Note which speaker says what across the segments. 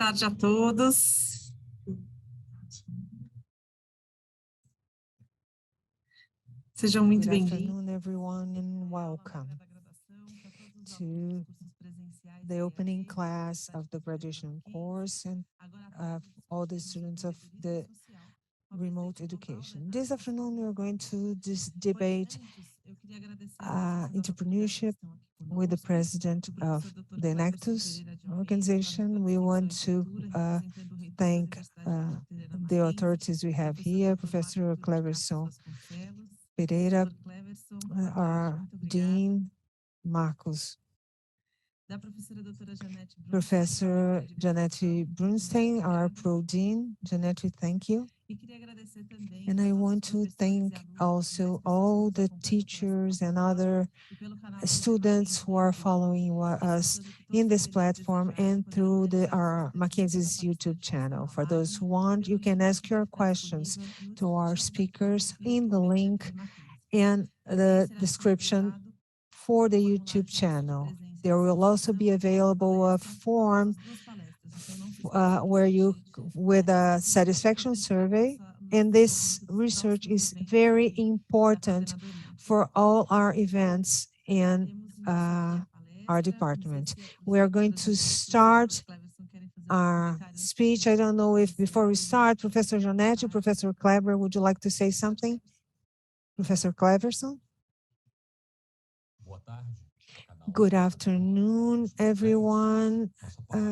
Speaker 1: tarde a todos. Sejam muito bem-vindos.
Speaker 2: Good afternoon, everyone, and welcome to the opening class of the graduation course and all the students of the remote education. This afternoon, we're going to debate entrepreneurship with the president of the Enactus organization. We want to thank the authorities we have here, Professor Cleverson Pereira, our Dean Marcos, Professor Janete Brunstein, our Pro-Dean. Janete, thank you. And I want to thank also all the teachers and other students who are following us in this platform and through our Mackenzie's YouTube channel. For those who want, you can ask your questions to our speakers in the link and the description for the YouTube channel. There will also be available a form with a satisfaction survey, and this research is very important for all our events and our department. We are going to start our speech. I don't know if before we start, Professor Janete, Professor Kleber, would you like to say something? Professor Cleverson? Good afternoon, everyone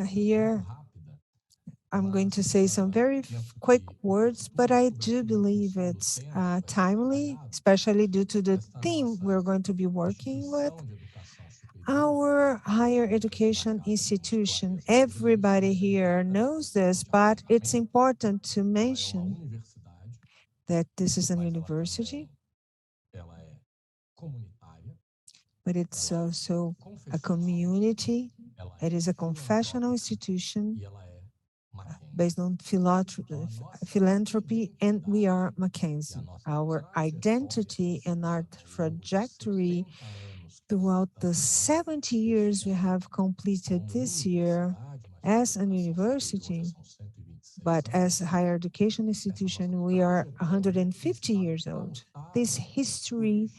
Speaker 2: here. I'm going to say some very quick words, but I do believe it's timely, especially due to the theme we're going to be working with. Our higher education institution, everybody here knows this, but it's important to mention that this is a university, but it's also a community. It is a confessional institution based on philanthropy, and we are Mackenzie. Our identity and our trajectory throughout the 70 years we have completed this year as a university, but as a higher education institution, we are 150 years old. This history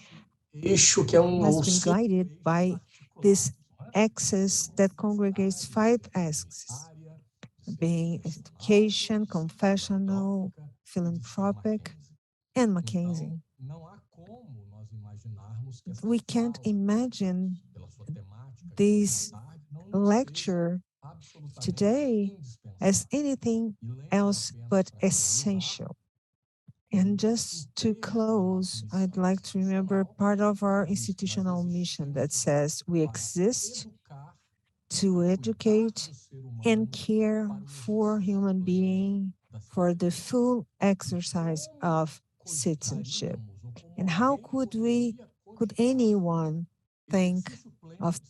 Speaker 2: has been guided by this axis that congregates 5 axes, being education, confessional, philanthropic, and Mackenzie. We can't imagine this lecture today as anything else but essential. And just to close, I'd like to remember part of our institutional mission that says we exist to educate and care for human being for the full exercise of citizenship. And how could anyone think of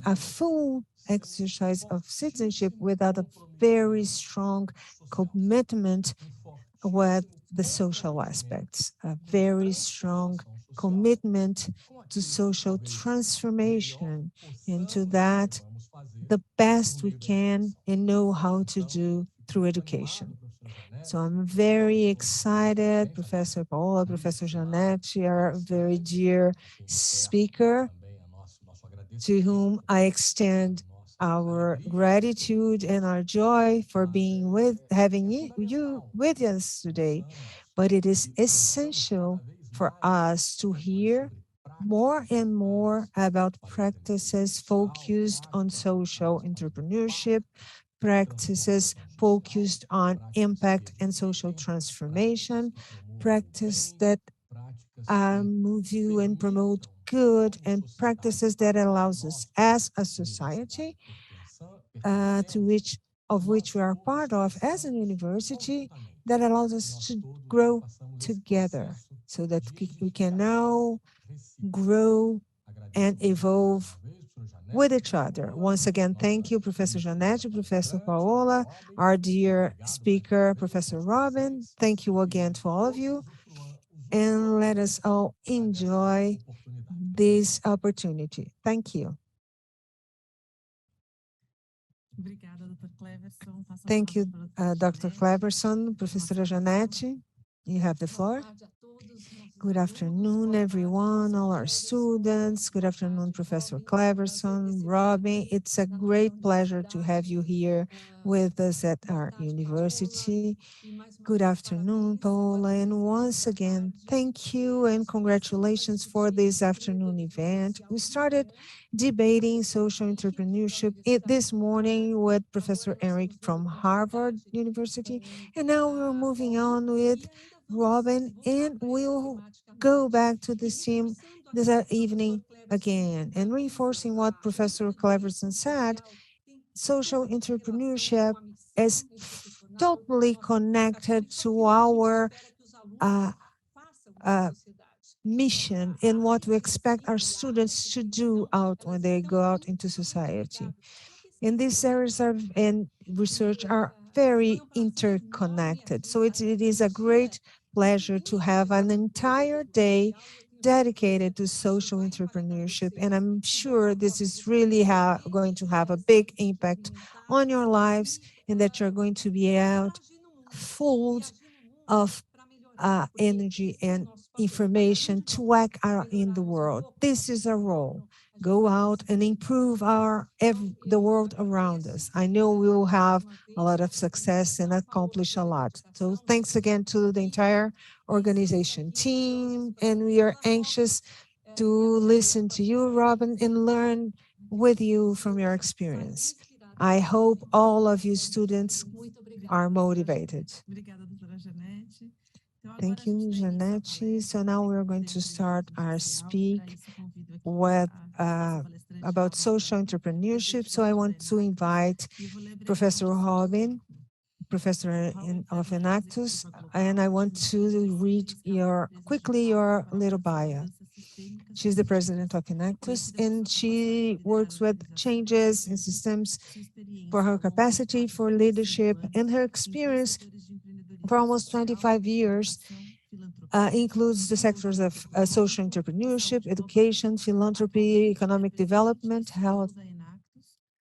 Speaker 2: a full exercise of citizenship without a very strong commitment with the social aspects, a very strong commitment to social transformation, into that the best we can and know how to do through education. So I'm very excited. Professor Paola, Professor Janete, our very dear speaker, to whom I extend our gratitude and our joy for having you with us today. But it is essential for us to hear more and more about practices focused on social entrepreneurship, practices focused on impact and social transformation, practice that move you and promote good, and practices that allows us as a society of which we are part of as a university, that allows us to grow together so that we can now grow and evolve with each other. Once again, thank you, Professor Janete, Professor Paola, our dear speaker, Professor Robin. Thank you again to all of you. And let us all enjoy this opportunity. Thank you. Thank you, Dr. Cleverson. Professora Janete, you have the floor. Good afternoon, everyone, all our students. Good afternoon, Professor Cleverson, Robin. It's a great pleasure to have you here with us at our university. Good afternoon, Paula, and once again, thank you and congratulations for this afternoon event. We started debating social entrepreneurship this morning with Professor Eric from Harvard University, and now we're moving on with Robin, and we'll go back to this theme this evening again. And reinforcing what Professor Cleverson said, social entrepreneurship is totally connected to our mission and what we expect our students to do out when they go out into society. And these areas and research are very interconnected. So it is a great pleasure to have an entire day dedicated to social entrepreneurship. And I'm sure this is really going to have a big impact on your lives and that you're going to be out full of energy and information to act out in the world. This is our role. Go out and improve the world around us. I know we will have a lot of success and accomplish a lot. So thanks again to the entire organization team, and we are anxious to listen to you, Robin, and learn with you from your experience. I hope all of you students are motivated. Thank you, Janete. So now we're going to start our speak with about social entrepreneurship. So I want to invite Professor Robin, Professor of Enactus, and I want to read quickly your little bio. She's the president of Enactus, and she works with changes in systems for her capacity for leadership and her experience for almost 25 years includes the sectors of social entrepreneurship, education, philanthropy, economic development, health.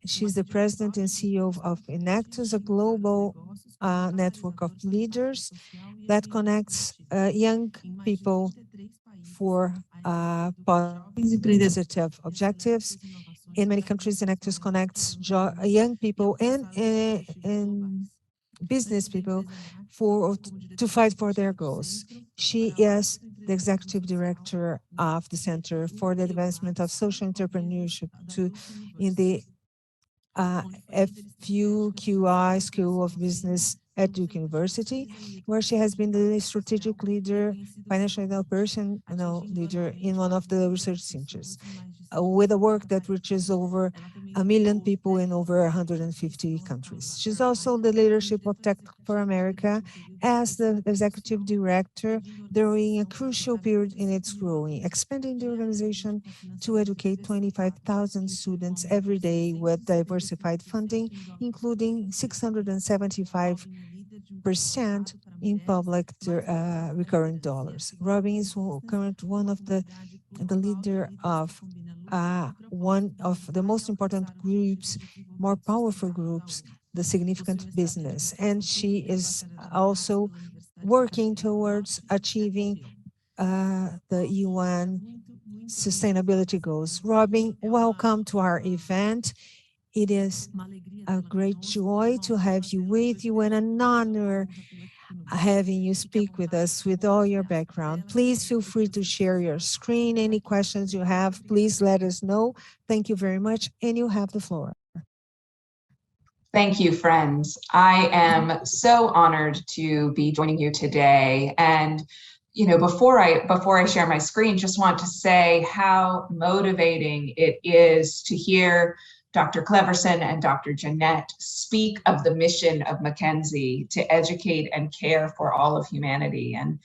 Speaker 2: She's the president and CEO of Enactus, a global network of leaders that connects young people for positive objectives. In many countries, Enactus connects young people and business people to fight for their goals. She is the executive director of the Center for the Advancement of Social Entrepreneurship in the FUQI School of Business at Duke University, where she has been the strategic leader, financial leader in one of the research centers, with a work that reaches over 1 million people in over 150 countries. She's also the leadership of Tech for America as the executive director during a crucial period in its growing, expanding the organization to educate 25,000 students every day with diversified funding, including 675% in public recurring dollars. Robin is currently one of the leader of one of the most important groups, more powerful groups, the Significant Business. And she is also working towards achieving the UN sustainability goals. Robin, welcome to our event. It is a great joy to have you with you and an honor having you speak with us with all your background. Please feel free to share your screen. Any questions you have, please let us know. Thank you very much, and you have the floor.
Speaker 3: Thank you, friends. I am so honored to be joining you today. And before I share my screen, just want to say how motivating it is to hear Dr. Cleverson and Dr. Jeanette speak of the mission of Mackenzie to educate and care for all of humanity. And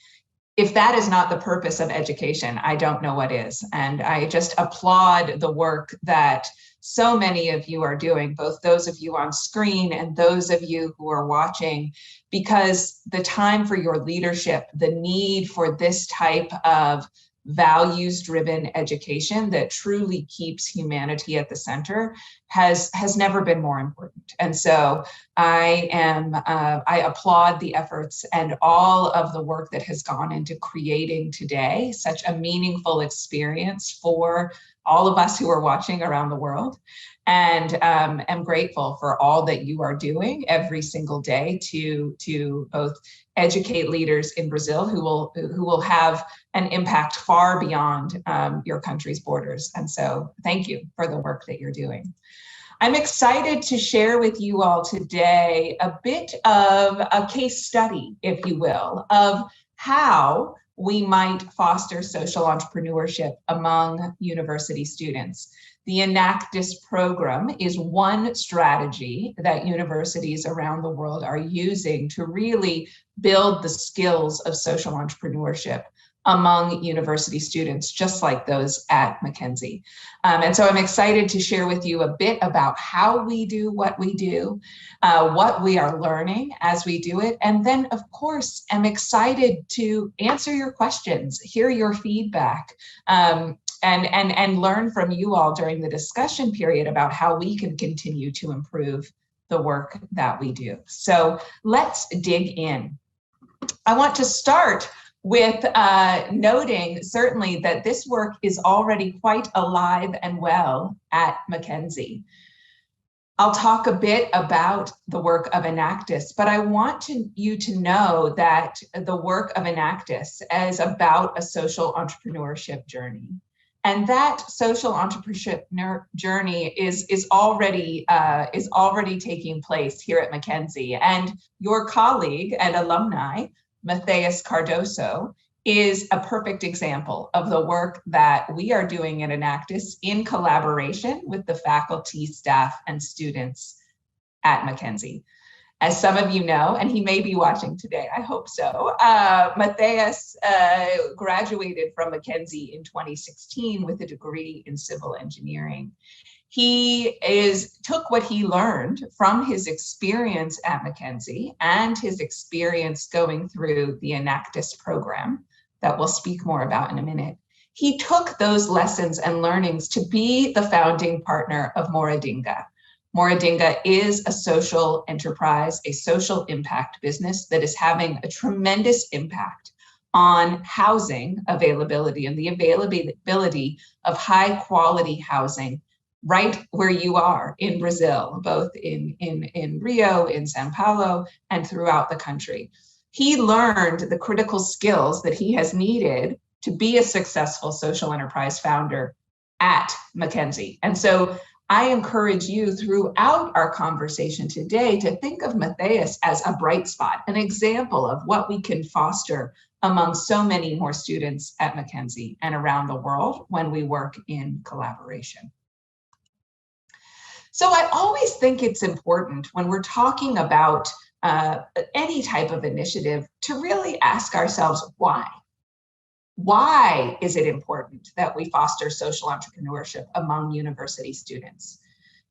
Speaker 3: if that is not the purpose of education, I don't know what is. And I just applaud the work that so many of you are doing, both those of you on screen and those of you who are watching, because the time for your leadership, the need for this type of values-driven education that truly keeps humanity at the center has never been more important. And so I applaud the efforts and all of the work that has gone into creating today such a meaningful experience for all of us who are watching around the world. And am grateful for all that you are doing every single day to both educate leaders in Brazil who will have an impact far beyond your country's borders. And so thank you for the work that you're doing. I'm excited to share with you all today a bit of a case study, if you will, of how we might foster social entrepreneurship among university students. The Enactus program is one strategy that universities around the world are using to really build the skills of social entrepreneurship among university students, just like those at Mackenzie. And so I'm excited to share with you a bit about how we do what we do, what we are learning as we do it. And then, of course, I'm excited to answer your questions, hear your feedback, and learn from you all during the discussion period about how we can continue to improve the work that we do. So let's dig in. I want to start with noting certainly that this work is already quite alive and well at Mackenzie. I'll talk a bit about the work of Enactus, but I want you to know that the work of Enactus is about a social entrepreneurship journey. And that social entrepreneurship journey is already taking place here at Mackenzie. And your colleague and alumni, Matthias Cardoso, is a perfect example of the work that we are doing at Enactus in collaboration with the faculty, staff, and students at Mackenzie. As some of you know, and he may be watching today, I hope so, Matthias graduated from Mackenzie in 2016 with a degree in civil engineering. He took what he learned from his experience at Mackenzie and his experience going through the Enactus program that we'll speak more about in a minute. He took those lessons and learnings to be the founding partner of Moradinga. Moradinga is a social enterprise, a social impact business that is having a tremendous impact on housing availability and the availability of high quality housing right where you are in Brazil, both in Rio, in Sao Paulo, and throughout the country. He learned the critical skills that he has needed to be a successful social enterprise founder at Mackenzie. And so I encourage you throughout our conversation today to think of Matthias as a bright spot, an example of what we can foster among so many more students at Mackenzie and around the world when we work in collaboration. So I always think it's important when we're talking about any type of initiative to really ask ourselves why. Why is it important that we foster social entrepreneurship among university students?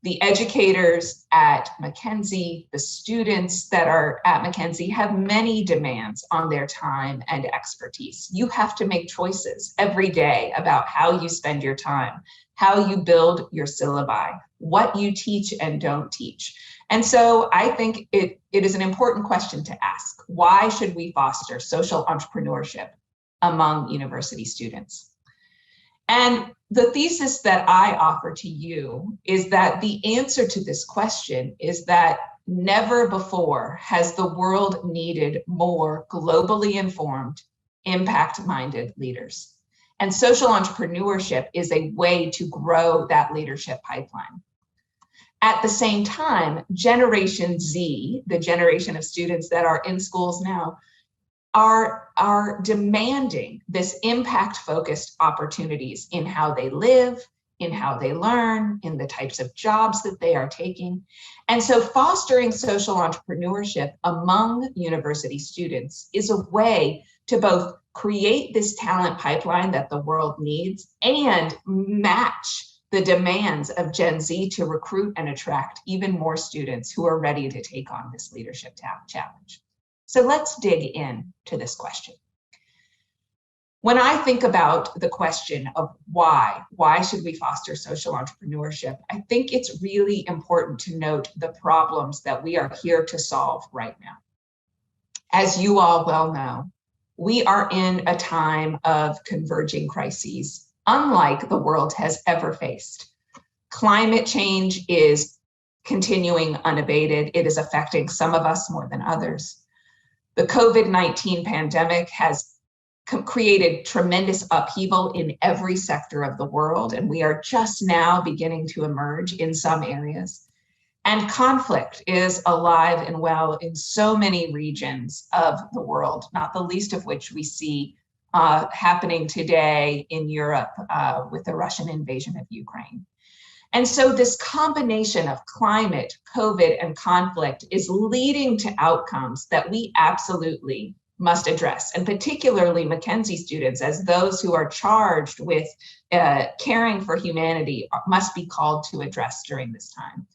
Speaker 3: The educators at Mackenzie, the students that are at Mackenzie have many demands on their time and expertise. You have to make choices every day about how you spend your time, how you build your syllabi, what you teach and don't teach. And so I think it is an important question to ask. Why should we foster social entrepreneurship among university students? And the thesis that I offer to you is that the answer to this question is that never before has the world needed more globally informed, impact-minded leaders. And social entrepreneurship is a way to grow that leadership pipeline. At the same time, Generation Z, the generation of students that are in schools now, are demanding this impact-focused opportunities in how they live, in how they learn, in the types of jobs that they are taking. And so fostering social entrepreneurship among university students is a way to both create this talent pipeline that the world needs and match the demands of Gen Z to recruit and attract even more students who are ready to take on this leadership challenge. So let's dig in to this question. When I think about the question of why should we foster social entrepreneurship, I think it's really important to note the problems that we are here to solve right now. As you all well know, we are in a time of converging crises, unlike the world has ever faced. Climate change is continuing unabated. It is affecting some of us more than others. The COVID-19 pandemic has created tremendous upheaval in every sector of the world, and we are just now beginning to emerge in some areas. And conflict is alive and well in so many regions of the world, not the least of which we see happening today in Europe with the Russian invasion of Ukraine. And so this combination of climate, COVID, and conflict is leading to outcomes that we absolutely must address, and particularly Mackenzie students, as those who are charged with caring for humanity, must be called to address during this time.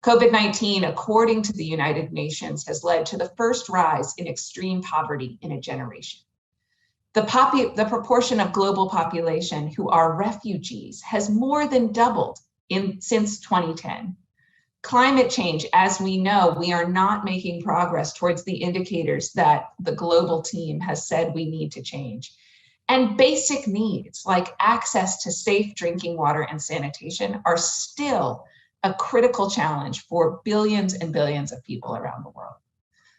Speaker 3: COVID-19, according to the United Nations, has led to the first rise in extreme poverty in a generation. The proportion of global population who are refugees has more than doubled since 2010. Climate change, as we know, we are not making progress towards the indicators that the global team has said we need to change. And basic needs like access to safe drinking water and sanitation are still a critical challenge for billions and billions of people around the world.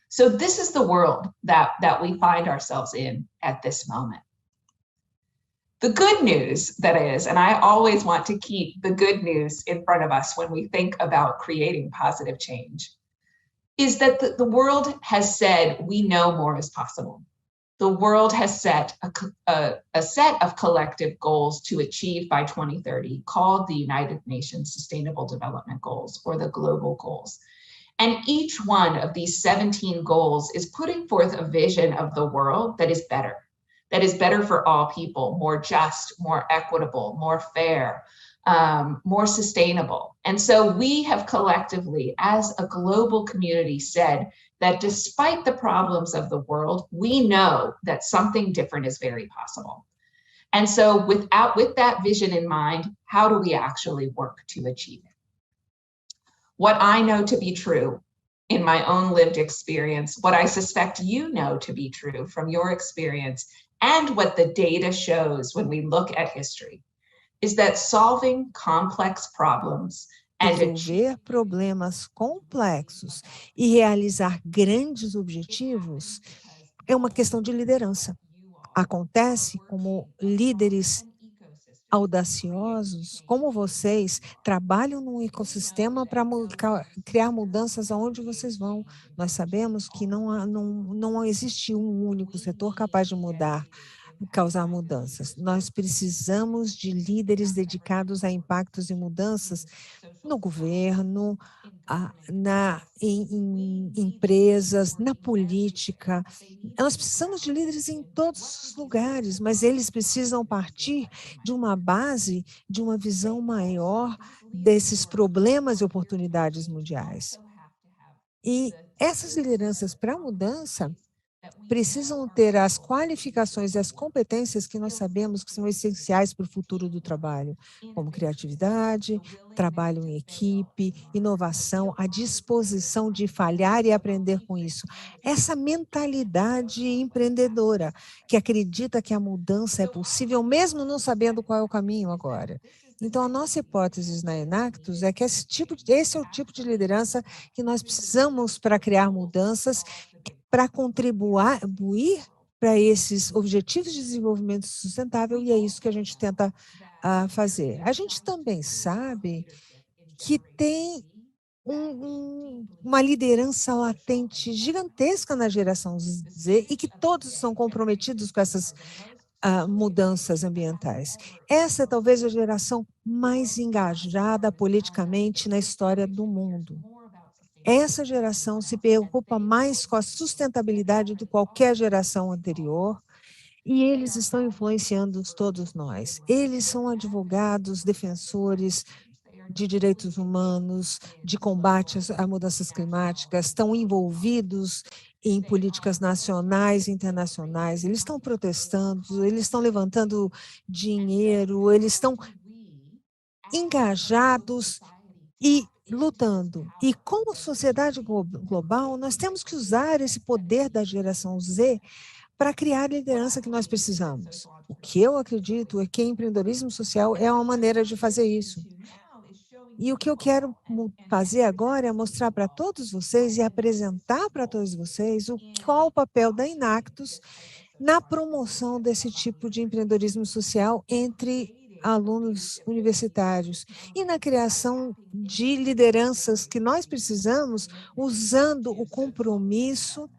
Speaker 3: So this is the world that we find ourselves in at this moment. The good news, that is, and I always want to keep the good news in front of us when we think about creating positive change, is that the world has said we know more is possible. The world has set a set of collective goals to achieve by 2030 called the United Nations Sustainable Development Goals, or the global goals. And each one of these 17 goals is putting forth a vision of the world that is better for all people, more just, more equitable, more fair, more sustainable. And so we have collectively, as a global community, said that despite the problems of the world, we know that something different is very possible. And so with that vision in mind, how do we actually work to achieve it? What I know to be true in my own lived experience, what I suspect you know to be true from your experience, and what the data shows when we look at history, is that solving complex problems
Speaker 2: resolver problemas complexos e realizar grandes objetivos é uma questão de liderança. Acontece como líderes audaciosos, como vocês, trabalham num ecossistema para criar mudanças aonde vocês vão. Nós sabemos que não existe um único setor capaz de causar mudanças. Nós precisamos de líderes dedicados a impactos e mudanças no governo, em empresas, na política. Nós precisamos de líderes em todos os lugares, mas eles precisam partir de uma base, de uma visão maior desses problemas e oportunidades mundiais. E essas lideranças para a mudança precisam ter as qualificações e as competências que nós sabemos que são essenciais para o futuro do trabalho, como criatividade, trabalho em equipe, inovação, a disposição de falhar e aprender com isso. Essa mentalidade empreendedora, que acredita que a mudança é possível, mesmo não sabendo qual é o caminho agora. Então, a nossa hipótese na Enactus é que esse é o tipo de liderança que nós precisamos para criar mudanças, para contribuir para esses objetivos de desenvolvimento sustentável, e é isso que a gente tenta fazer. A gente também sabe que tem uma liderança latente gigantesca na geração Z e que todos são comprometidos com essas mudanças ambientais. Essa é talvez a geração mais engajada politicamente na história do mundo. Essa geração se preocupa mais com a sustentabilidade do que qualquer geração anterior, e eles estão influenciando todos nós. Eles são advogados, defensores de direitos humanos, de combate a mudanças climáticas, estão envolvidos em políticas nacionais e internacionais. Eles estão protestando, eles estão levantando dinheiro, eles estão engajados e lutando. E como sociedade global, nós temos que usar esse poder da geração Z para criar a liderança que nós precisamos. O que eu acredito é que empreendedorismo social é uma maneira de fazer isso. E o que eu quero fazer agora é mostrar para todos vocês e apresentar para todos vocês qual o papel da Inactus na promoção desse tipo de empreendedorismo social entre alunos universitários e na criação de lideranças que nós precisamos, usando o compromisso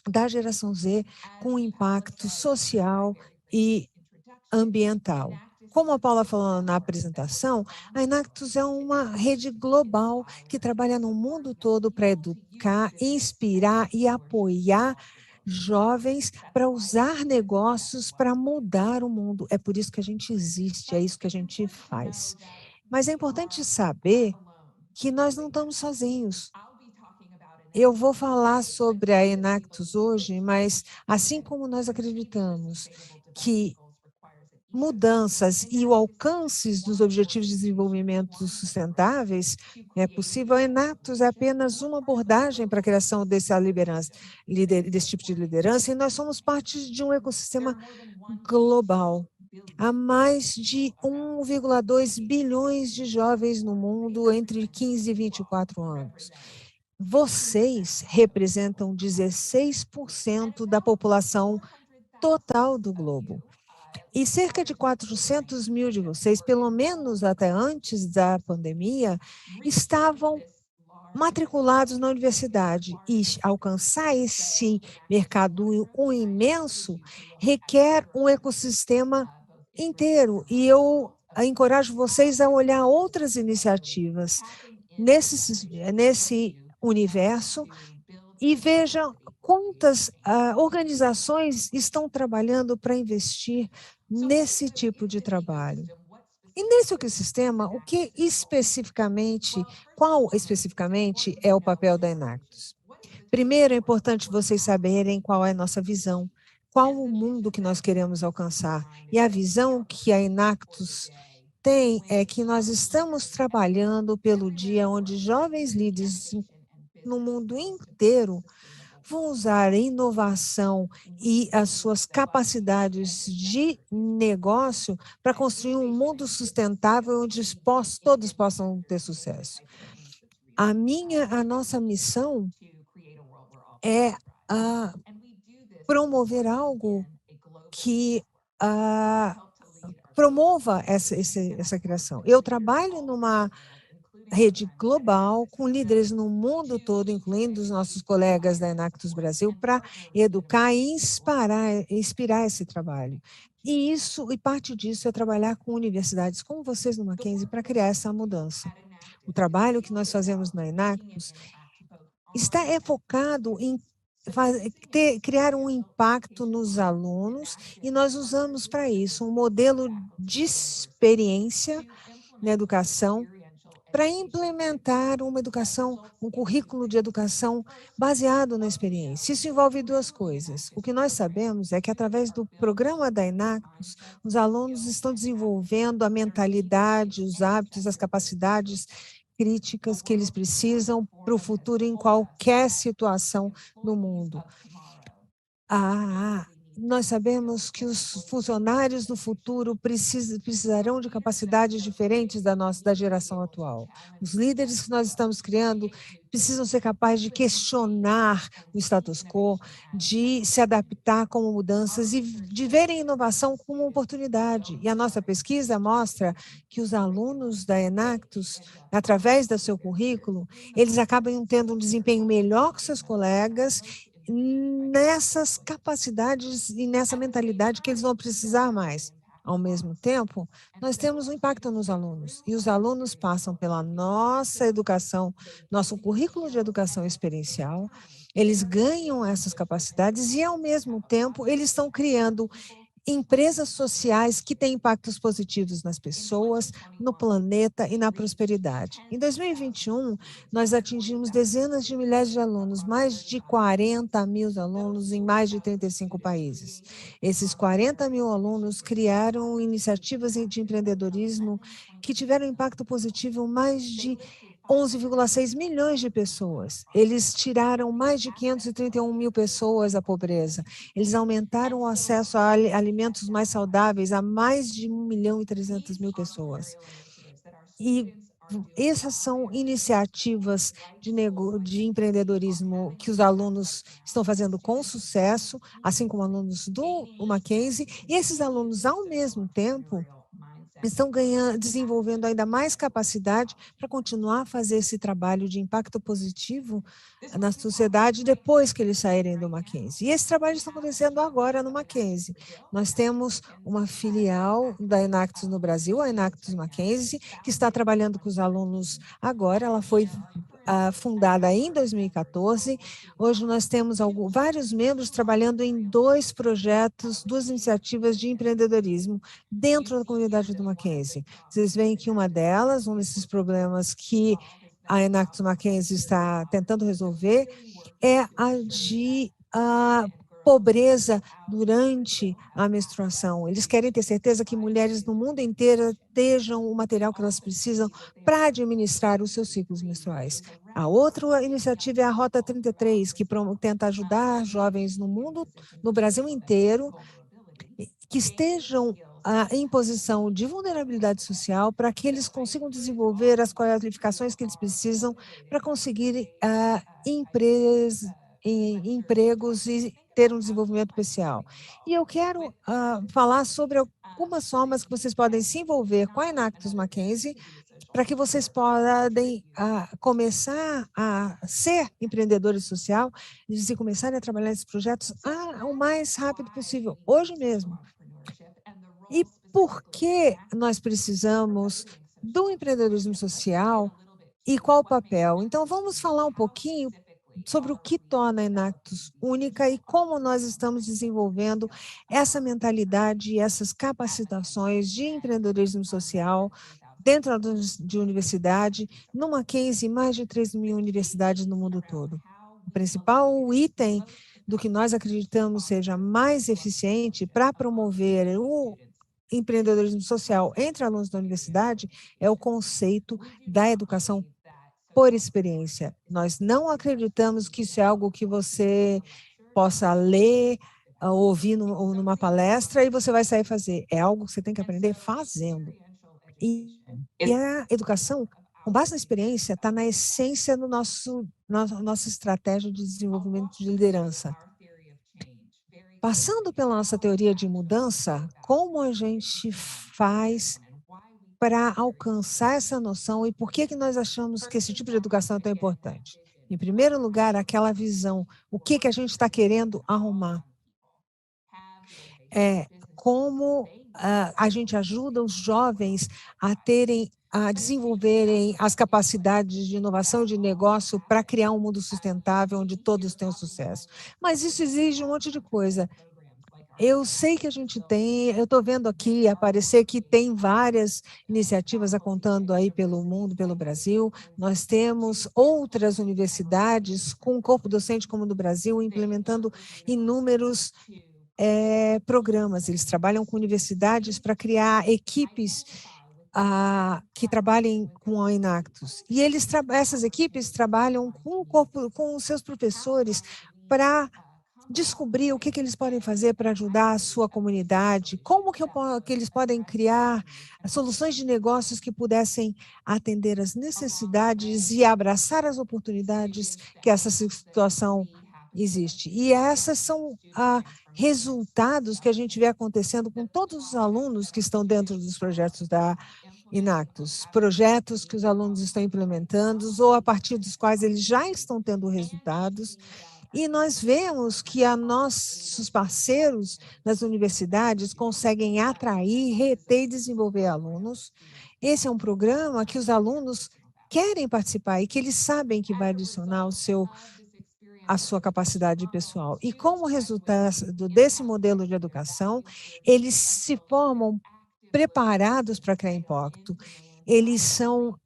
Speaker 2: da geração Z com impacto social e ambiental. Como a Paula falou na apresentação, a Inactus é uma rede global que trabalha no mundo todo para educar, inspirar e apoiar jovens para usar negócios para mudar o mundo. É por isso que a gente existe, é isso que a gente faz. Mas é importante saber que nós não estamos sozinhos. Eu vou falar sobre a Inactus hoje, mas assim como nós acreditamos que mudanças e o alcance dos Objetivos de Desenvolvimento Sustentáveis é possível, a Inactus é apenas uma abordagem para a criação desse tipo de liderança, e nós somos parte de um ecossistema global. Há mais de 1,2 bilhões de jovens no mundo entre 15 e 24 anos. Vocês representam 16% da população total do globo. E cerca de 400 mil de vocês, pelo menos até antes da pandemia, estavam matriculados na universidade. E alcançar esse mercado imenso requer um ecossistema inteiro. E eu encorajo vocês a olhar outras iniciativas nesse universo e vejam quantas organizações estão trabalhando para investir nesse tipo de trabalho. E nesse ecossistema, qual especificamente é o papel da Inactus? Primeiro, é importante vocês saberem qual é a nossa visão, qual o mundo que nós queremos alcançar. E a visão que a Inactus tem é que nós estamos trabalhando pelo dia onde jovens líderes no mundo inteiro vão usar a inovação e as suas capacidades de negócio para construir um mundo sustentável onde todos possam ter sucesso. A nossa missão é promover algo que promova essa criação. Eu trabalho numa rede global com líderes no mundo todo, incluindo os nossos colegas da Inactus Brasil, para educar e inspirar esse trabalho. E parte disso é trabalhar com universidades como vocês no Mackenzie para criar essa mudança. O trabalho que nós fazemos na Inactus é focado em criar um impacto nos alunos, e nós usamos para isso um modelo de experiência na educação para implementar um currículo de educação baseado na experiência. Isso envolve duas coisas. O que nós sabemos é que, através do programa da Inactus, os alunos estão desenvolvendo a mentalidade, os hábitos, as capacidades críticas que eles precisam para o futuro em qualquer situação do mundo. Nós sabemos que os funcionários do futuro precisarão de capacidades diferentes da geração atual. Os líderes que nós estamos criando precisam ser capazes de questionar o status quo, de se adaptar com mudanças e de verem inovação como oportunidade. E a nossa pesquisa mostra que os alunos da Inactus, através do seu currículo, eles acabam tendo um desempenho melhor que seus colegas nessas capacidades e nessa mentalidade que eles vão precisar mais. Ao mesmo tempo, nós temos um impacto nos alunos, e os alunos passam pela nossa educação, nosso currículo de educação experiencial, eles ganham essas capacidades e, ao mesmo tempo, eles estão criando empresas sociais que têm impactos positivos nas pessoas, no planeta e na prosperidade. Em 2021, nós atingimos dezenas de milhares de alunos, mais de 40 mil alunos em mais de 35 países. Esses 40 mil alunos criaram iniciativas de empreendedorismo que tiveram impacto positivo em mais de 11,6 milhões de pessoas. Eles tiraram mais de 531 mil pessoas da pobreza. Eles aumentaram o acesso a alimentos mais saudáveis a mais de 1.300.000 pessoas. E essas são iniciativas de empreendedorismo que os alunos estão fazendo com sucesso, assim como alunos do Mackenzie, e esses alunos, ao mesmo tempo, estão desenvolvendo ainda mais capacidade para continuar a fazer esse trabalho de impacto positivo na sociedade depois que eles saírem do Mackenzie. E esse trabalho está acontecendo agora no Mackenzie. Nós temos uma filial da Enactus no Brasil, a Enactus Mackenzie, que está trabalhando com os alunos agora. Ela foi fundada em 2014. Hoje nós temos vários membros trabalhando em 2 projetos, 2 iniciativas de empreendedorismo dentro da comunidade do Mackenzie. Vocês veem que uma delas, um desses problemas que a Enactus Mackenzie está tentando resolver é a de pobreza durante a menstruação. Eles querem ter certeza que mulheres no mundo inteiro estejam o material que elas precisam para administrar os seus ciclos menstruais. A outra iniciativa é a Rota 33, que tenta ajudar jovens no mundo, no Brasil inteiro, que estejam em posição de vulnerabilidade social para que eles consigam desenvolver as qualificações que eles precisam para conseguir empregos e ter um desenvolvimento especial. E eu quero falar sobre algumas formas que vocês podem se envolver com a Enactus Mackenzie para que vocês podem começar a ser empreendedores social e começarem a trabalhar nesses projetos o mais rápido possível, hoje mesmo. E por que nós precisamos do empreendedorismo social e qual o papel? Então, vamos falar um pouquinho sobre o que torna a Enactus única e como nós estamos desenvolvendo essa mentalidade e essas capacitações de empreendedorismo social dentro de universidade, no Mackenzie, mais de 3 mil universidades no mundo todo. O principal item do que nós acreditamos seja mais eficiente para promover o empreendedorismo social entre alunos da universidade é o conceito da educação por experiência. Nós não acreditamos que isso é algo que você possa ler, ouvir numa palestra e você vai sair fazer. É algo que você tem que aprender fazendo. E a educação, com base na experiência, está na essência do nossa estratégia de desenvolvimento de liderança. Passando pela nossa teoria de mudança, como a gente faz para alcançar essa noção e por que nós achamos que esse tipo de educação é tão importante? Em primeiro lugar, aquela visão, o que a gente está querendo arrumar? Como a gente ajuda os jovens a desenvolverem as capacidades de inovação de negócio para criar um mundo sustentável onde todos tenham sucesso. Mas isso exige um monte de coisa. Eu sei que a gente tem, eu estou vendo aqui aparecer que tem várias iniciativas acontando aí pelo mundo, pelo Brasil. Nós temos outras universidades com um corpo docente como o do Brasil, implementando inúmeros programas. Eles trabalham com universidades para criar equipes que trabalhem com a Enactus. E essas equipes trabalham com os seus professores para descobrir o que eles podem fazer para ajudar a sua comunidade, como que eles podem criar soluções de negócios que pudessem atender as necessidades e abraçar as oportunidades que essa situação existe. E esses são resultados que a gente vê acontecendo com todos os alunos que estão dentro dos projetos da Enactus, projetos que os alunos estão implementando ou a partir dos quais eles já estão tendo resultados. E nós vemos que nossos parceiros das universidades conseguem atrair, reter e desenvolver alunos. Esse é um programa que os alunos querem participar e que eles sabem que vai adicionar o seu a sua capacidade pessoal. E como resultado desse modelo de educação, eles se formam preparados para criar impacto. Eles são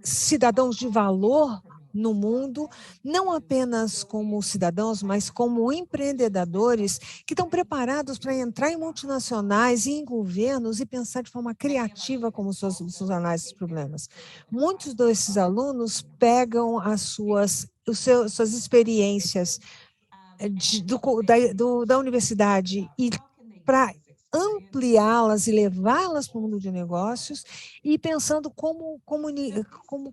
Speaker 2: cidadãos de valor no mundo, não apenas como cidadãos, mas como empreendedores que estão preparados para entrar em multinacionais e em governos e pensar de forma criativa como solucionar esses problemas. Muitos desses alunos pegam suas experiências da universidade e para ampliá-las e levá-las para o mundo de negócios e pensando como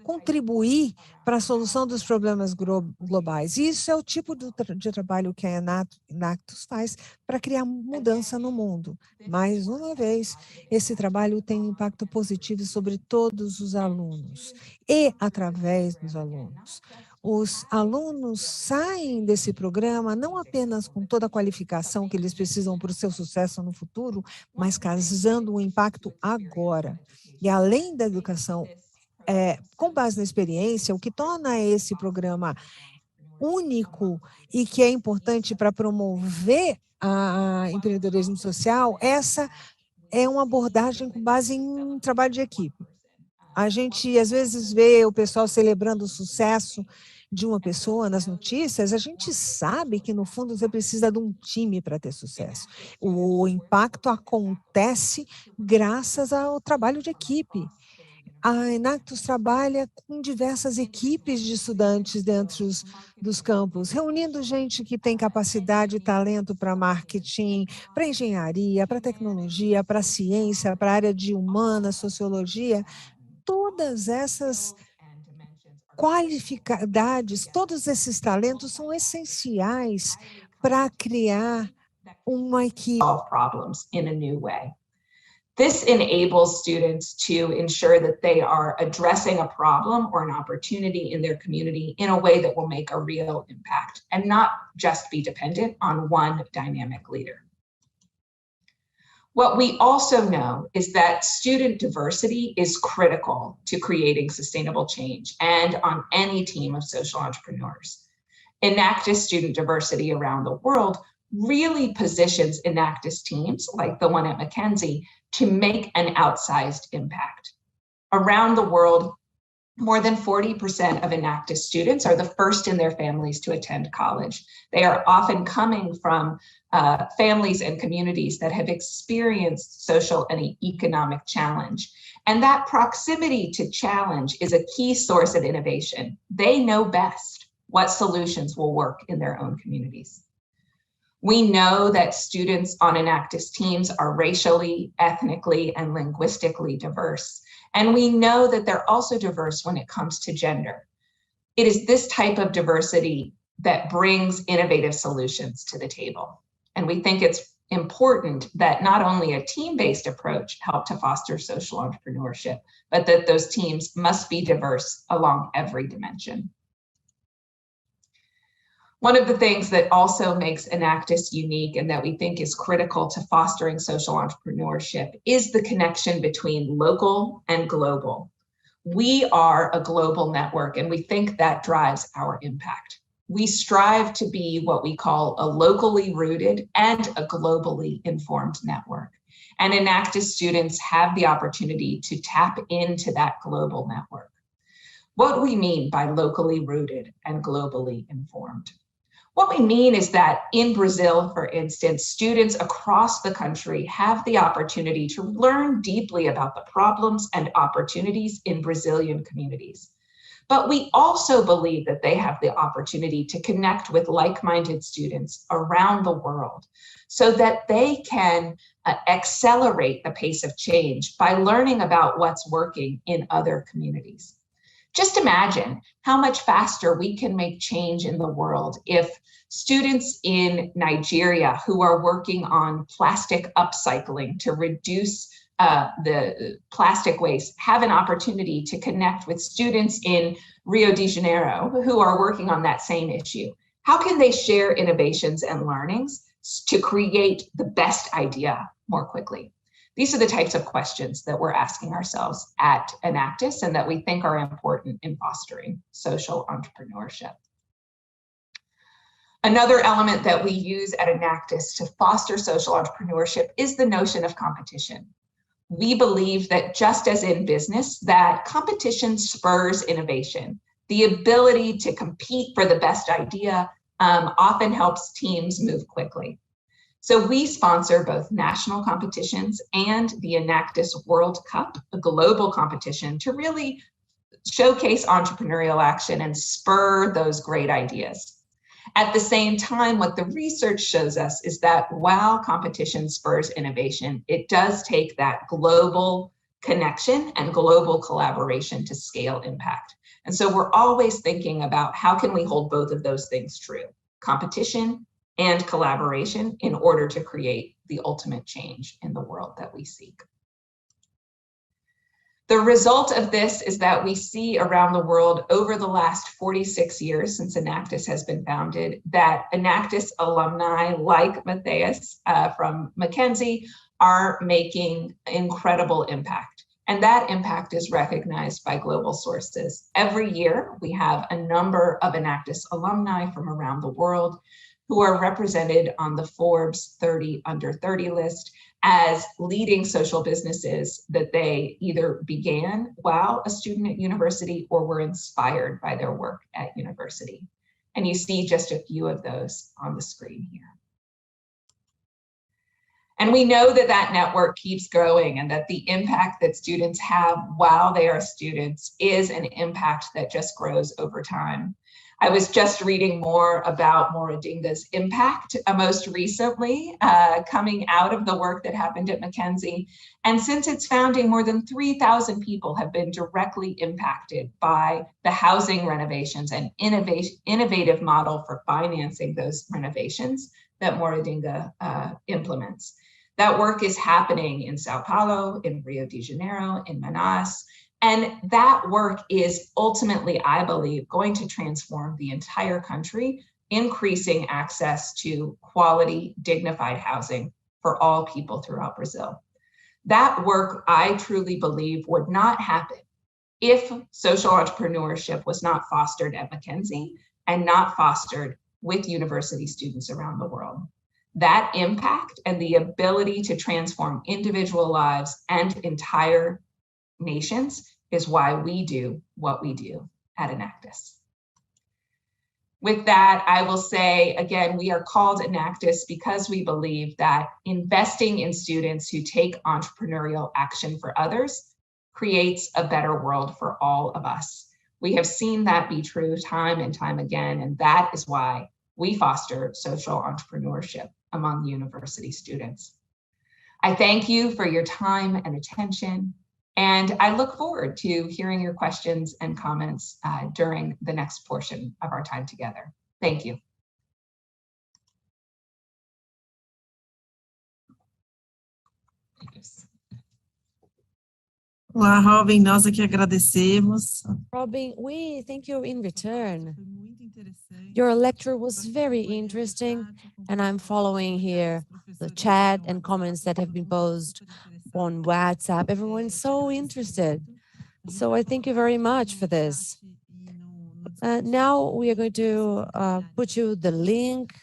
Speaker 2: contribuir para a solução dos problemas globais. E isso é o tipo de trabalho que a Enactus faz para criar mudança no mundo. Mais uma vez, esse trabalho tem um impacto positivo sobre todos os alunos e através dos alunos. Os alunos saem desse programa não apenas com toda a qualificação que eles precisam para o seu sucesso no futuro, mas causando um impacto agora. E além da educação, com base na experiência, o que torna esse programa único e que é importante para promover a empreendedorismo social, essa é uma abordagem com base em trabalho de equipe. A gente, às vezes, vê o pessoal celebrando o sucesso de uma pessoa nas notícias, a gente sabe que, no fundo, você precisa de um time para ter sucesso. O impacto acontece graças ao trabalho de equipe. A Enactus trabalha com diversas equipes de estudantes dentro dos campos, reunindo gente que tem capacidade e talento para marketing, para engenharia, para tecnologia, para ciência, para a área de humanas, sociologia. Todas essas qualificações, todos esses talentos são essenciais para criar uma equipe.
Speaker 3: Solve problems in a new way. This enables students to ensure that they are addressing a problem or an opportunity in their community in a way that will make a real impact and not just be dependent on one dynamic leader. What we also know is that student diversity is critical to creating sustainable change and on any team of social entrepreneurs. Enactus student diversity around the world really positions Enactus teams, like the one at Mackenzie, to make an outsized impact. Around the world, more than 40% of Enactus students are the first in their families to attend college. They are often coming from families and communities that have experienced social and economic challenge. And that proximity to challenge is a key source of innovation. They know best what solutions will work in their own communities. We know that students on Enactus teams are racially, ethnically, and linguistically diverse. And we know that they're also diverse when it comes to gender. It is this type of diversity that brings innovative solutions to the table. And we think it's important that not only a team-based approach help to foster social entrepreneurship, but that those teams must be diverse along every dimension. One of the things that also makes Enactus unique and that we think is critical to fostering social entrepreneurship is the connection between local and global. We are a global network, and we think that drives our impact. We strive to be what we call a locally rooted and a globally informed network. And Enactus students have the opportunity to tap into that global network. What do we mean by locally rooted and globally informed? What we mean is that in Brazil, for instance, students across the country have the opportunity to learn deeply about the problems and opportunities in Brazilian communities. But we also believe that they have the opportunity to connect with like-minded students around the world so that they can accelerate the pace of change by learning about what's working in other communities. Just imagine how much faster we can make change in the world if students in Nigeria who are working on plastic upcycling to reduce the plastic waste have an opportunity to connect with students in Rio de Janeiro who are working on that same issue. How can they share innovations and learnings to create the best idea more quickly? These are the types of questions that we're asking ourselves at Enactus and that we think are important in fostering social entrepreneurship. Another element that we use at Enactus to foster social entrepreneurship is the notion of competition. We believe that just as in business, that competition spurs innovation. The ability to compete for the best idea often helps teams move quickly. So we sponsor both national competitions and the Enactus World Cup, a global competition, to really showcase entrepreneurial action and spur those great ideas. At the same time, what the research shows us is that while competition spurs innovation, it does take that global connection and global collaboration to scale impact. And so we're always thinking about how can we hold both of those things true, competition and collaboration, in order to create the ultimate change in the world that we seek. The result of this is that we see around the world over the last 46 years since Enactus has been founded, that Enactus alumni like Matthias from Mackenzie are making incredible impact. And that impact is recognized by global sources. Every year, we have a number of Enactus alumni from around the world who are represented on the Forbes 30 Under 30 list as leading social businesses that they either began while a student at university or were inspired by their work at university. And you see just a few of those on the screen here. And we know that that network keeps growing and that the impact that students have while they are students is an impact that just grows over time. I was just reading more about Moradinga's impact most recently, coming out of the work that happened at Mackenzie. And since its founding, more than 3,000 people have been directly impacted by the housing renovations and innovative model for financing those renovations that Moradinga implements. That work is happening in Sao Paulo, in Rio de Janeiro, in Manaus. And that work is ultimately, I believe, going to transform the entire country, increasing access to quality, dignified housing for all people throughout Brazil. That work, I truly believe, would not happen if social entrepreneurship was not fostered at Mackenzie and not fostered with university students around the world. That impact and the ability to transform individual lives and entire nations is why we do what we do at Enactus. With that, I will say, again, we are called Enactus because we believe that investing in students who take entrepreneurial action for others creates a better world for all of us. We have seen that be true time and time again, and that is why we foster social entrepreneurship among university students. I thank you for your time and attention, and I look forward to hearing your questions and comments during the next portion of our time together. Thank you.
Speaker 1: Olá, Robin, nós aqui agradecemos.
Speaker 4: Robin, we thank you in return. Your lecture was very interesting, and I'm following here the chat and comments that have been posted on WhatsApp. Everyone's so interested. So I thank you very much for this. Now we are going to put you the link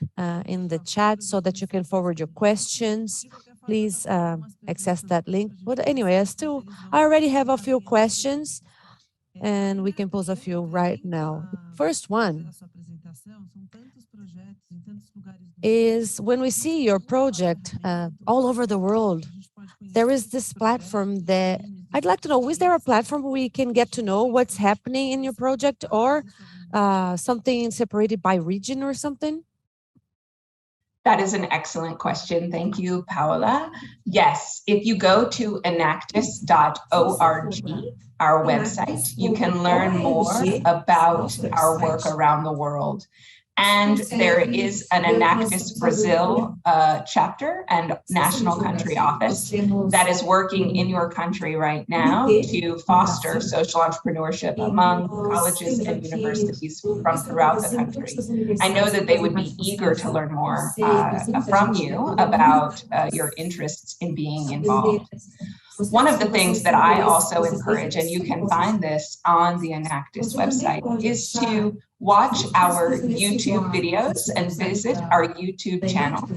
Speaker 4: in the chat so that you can forward your questions. Please access that link. But anyway, I already have a few questions, and we can pose a few right now. First one is, when we see your project all over the world, there is this platform that I'd like to know, is there a platform where we can get to know what's happening in your project, or something separated by region or something?
Speaker 3: That is an excellent question. Thank you, Paola. Yes, if you go to enactus.org, our website, you can learn more about our work around the world. And there is an Enactus Brazil chapter and national country office that is working in your country right now to foster social entrepreneurship among colleges and universities from throughout the country. I know that they would be eager to learn more from you about your interests in being involved. One of the things that I also encourage, and you can find this on the Enactus website, is to watch our YouTube videos and visit our YouTube channel,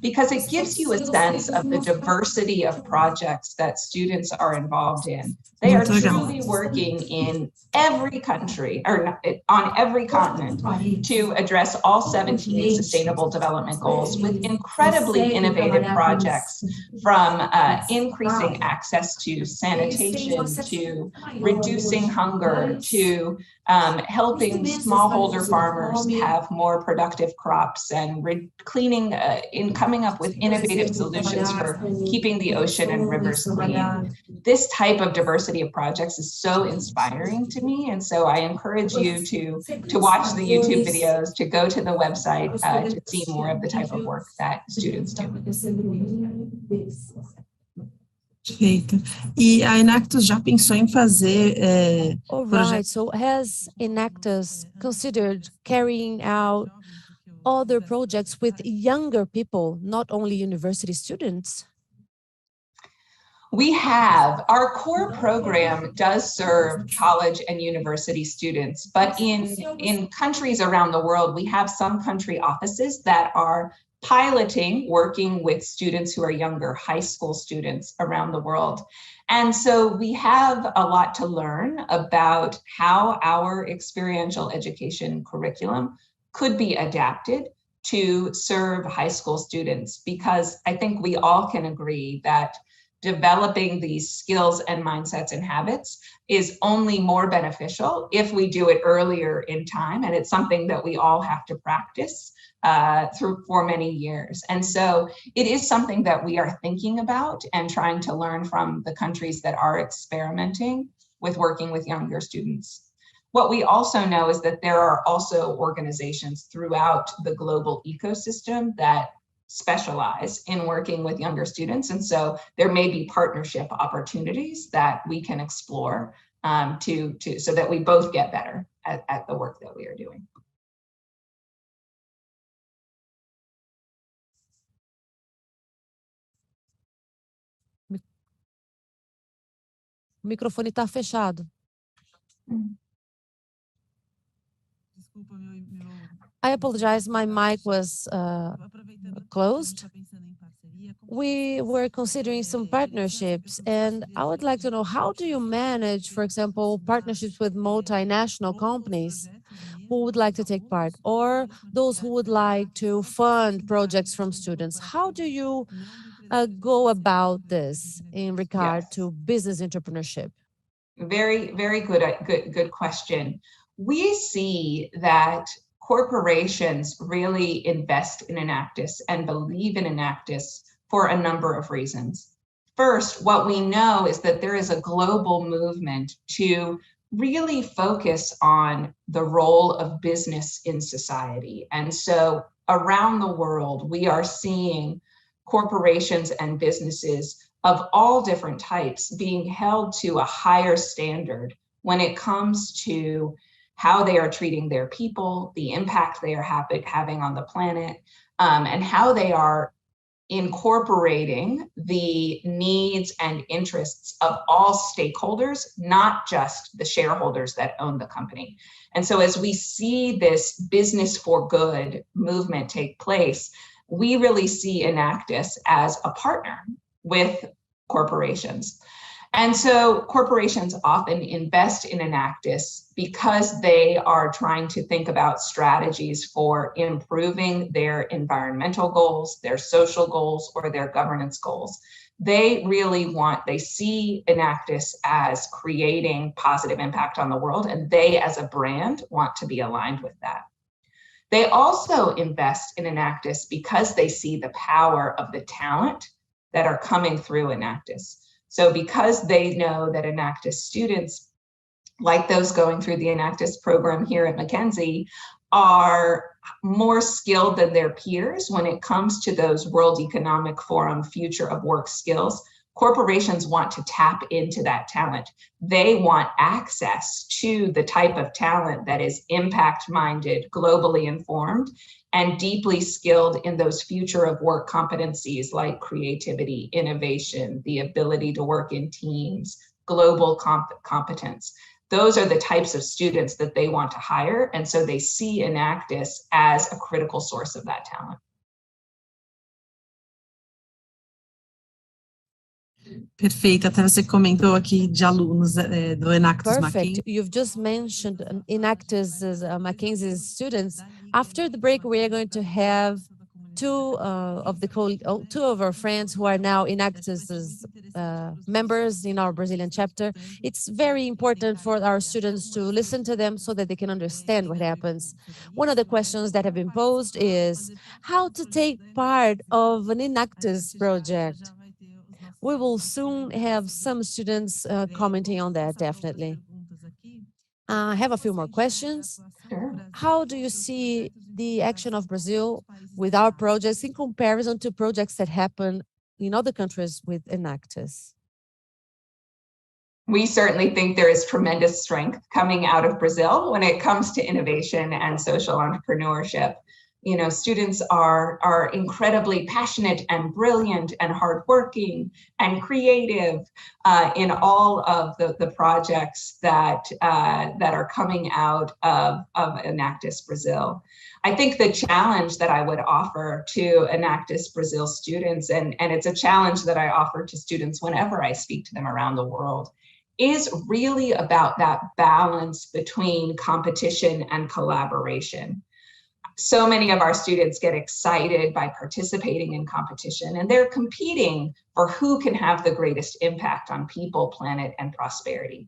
Speaker 3: because it gives you a sense of the diversity of projects that students are involved in. They are truly working in every country, or on every continent, to address all 17 Sustainable Development Goals with incredibly innovative projects, from increasing access to sanitation, to reducing hunger, to helping smallholder farmers have more productive crops, and cleaning, in coming up with innovative solutions for keeping the ocean and rivers clean. This type of diversity of projects is so inspiring to me, and so I encourage you to watch the YouTube videos, to go to the website to see more of the type of work that students do.
Speaker 1: Perfeito. E a Enactus já pensou em fazer
Speaker 4: All right, so has Enactus considered carrying out other projects with younger people, not only university students?
Speaker 3: We have. Our core program does serve college and university students, but in countries around the world, we have some country offices that are piloting, working with students who are younger, high school students around the world. And so we have a lot to learn about how our experiential education curriculum could be adapted to serve high school students, because I think we all can agree that developing these skills and mindsets and habits is only more beneficial if we do it earlier in time. And it's something that we all have to practice for many years. And so it is something that we are thinking about and trying to learn from the countries that are experimenting with working with younger students. What we also know is that there are also organizations throughout the global ecosystem that specialize in working with younger students. And so there may be partnership opportunities that we can explore so that we both get better at the work that we are doing.
Speaker 4: O microfone está fechado. I apologize, my mic was closed. We were considering some partnerships, and I would like to know, how do you manage, for example, partnerships with multinational companies who would like to take part, or those who would like to fund projects from students? How do you go about this in regard to business entrepreneurship?
Speaker 3: Very, very good question. We see that corporations really invest in Enactus and believe in Enactus for a number of reasons. First, what we know is that there is a global movement to really focus on the role of business in society. And so around the world, we are seeing corporations and businesses of all different types being held to a higher standard when it comes to how they are treating their people, the impact they are having on the planet, and how they are incorporating the needs and interests of all stakeholders, not just the shareholders that own the company. And so as we see this business for good movement take place, we really see Enactus as a partner with corporations. And so corporations often invest in Enactus because they are trying to think about strategies for improving their environmental goals, their social goals, or their governance goals. They see Enactus as creating positive impact on the world, and they as a brand want to be aligned with that. They also invest in Enactus because they see the power of the talent that are coming through Enactus. So because they know that Enactus students, like those going through the Enactus program here at Mackenzie, are more skilled than their peers when it comes to those World Economic Forum future of work skills, corporations want to tap into that talent. They want access to the type of talent that is impact-minded, globally informed, and deeply skilled in those future of work competencies like creativity, innovation, the ability to work in teams, global competence. those are the types of students that they want to hire. And so they see Enactus as a critical source of that talent.
Speaker 1: Perfeito, até você comentou aqui de alunos do Enactus
Speaker 4: Perfect.
Speaker 1: Mackenzie.
Speaker 4: You've just mentioned Enactus Mackenzie's students. After the break, we are going to have two of our friends who are now Enactus's members in our Brazilian chapter. It's very important for our students to listen to them so that they can understand what happens. One of the questions that have been posed is how to take part of an Enactus project. We will soon have some students commenting on that, definitely. I have a few more questions.
Speaker 3: Sure.
Speaker 4: How do you see the action of Brazil with our projects in comparison to projects that happen in other countries with Enactus?
Speaker 3: We certainly think there is tremendous strength coming out of Brazil when it comes to innovation and social entrepreneurship. You know, students are incredibly passionate and brilliant and hardworking and creative in all of the projects that are coming out of Enactus Brazil. I think the challenge that I would offer to Enactus Brazil students, and it's a challenge that I offer to students whenever I speak to them around the world, is really about that balance between competition and collaboration. So many of our students get excited by participating in competition, and they're competing for who can have the greatest impact on people, planet, and prosperity.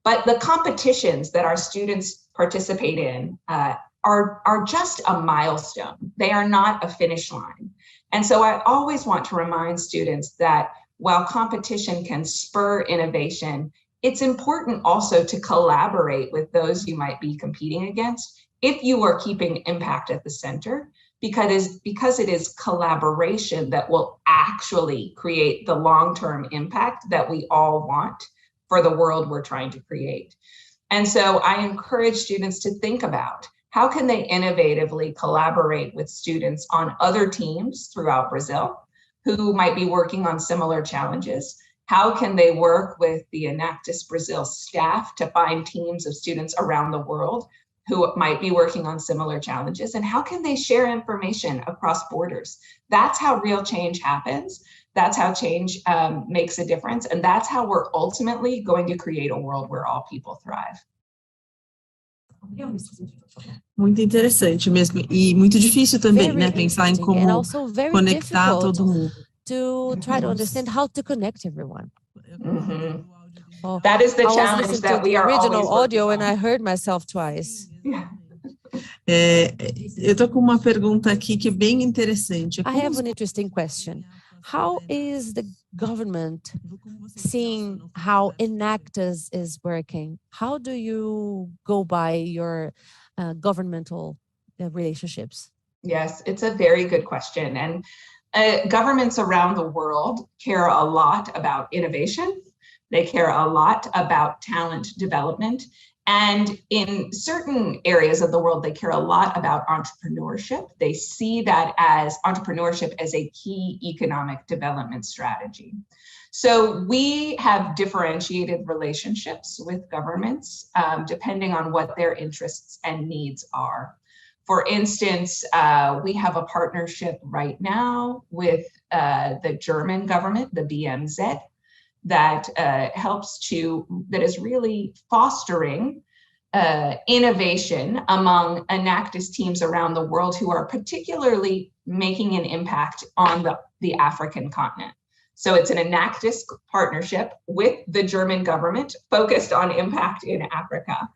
Speaker 3: But the competitions that our students participate in are just a milestone. They are not a finish line. And so I always want to remind students that while competition can spur innovation, it's important also to collaborate with those you might be competing against if you are keeping impact at the center, because it is collaboration that will actually create the long-term impact that we all want for the world we're trying to create. And so I encourage students to think about how can they innovatively collaborate with students on other teams throughout Brazil who might be working on similar challenges. How can they work with the Enactus Brazil staff to find teams of students around the world who might be working on similar challenges, and how can they share information across borders? That's how real change happens. That's how change makes a difference. And that's how we're ultimately going to create a world where all people thrive.
Speaker 1: Muito interessante mesmo, e muito difícil também, né, pensar em como conectar todo mundo.
Speaker 4: To try to understand how to connect everyone.
Speaker 3: Mm-hmm. That is the challenge that we are
Speaker 4: original
Speaker 3: always
Speaker 4: audio
Speaker 3: on.
Speaker 4: And I heard myself twice.
Speaker 1: Eu tô com uma pergunta aqui que é bem interessante.
Speaker 4: I have an interesting question. How is the government seeing how Enactus is working? How do you go by your governmental relationships?
Speaker 3: Yes, it's a very good question. And governments around the world care a lot about innovation. They care a lot about talent development. And in certain areas of the world, they care a lot about entrepreneurship. They see that as entrepreneurship as a key economic development strategy. So we have differentiated relationships with governments depending on what their interests and needs are. For instance, we have a partnership right now with the German government, the BMZ, that is really fostering innovation among Enactus teams around the world who are particularly making an impact on the African continent. So it's an Enactus partnership with the German government focused on impact in Africa.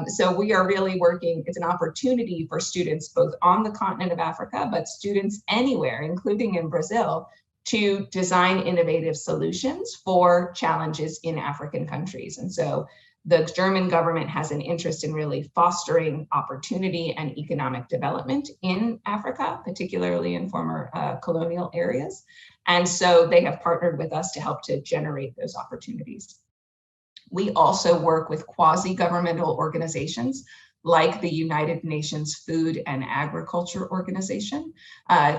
Speaker 3: So we are really working, it's an opportunity for students both on the continent of Africa, but students anywhere, including in Brazil, to design innovative solutions for challenges in African countries. And so the German government has an interest in really fostering opportunity and economic development in Africa, particularly in former colonial areas. And so they have partnered with us to help to generate those opportunities. We also work with quasi-governmental organizations like the United Nations Food and Agriculture Organization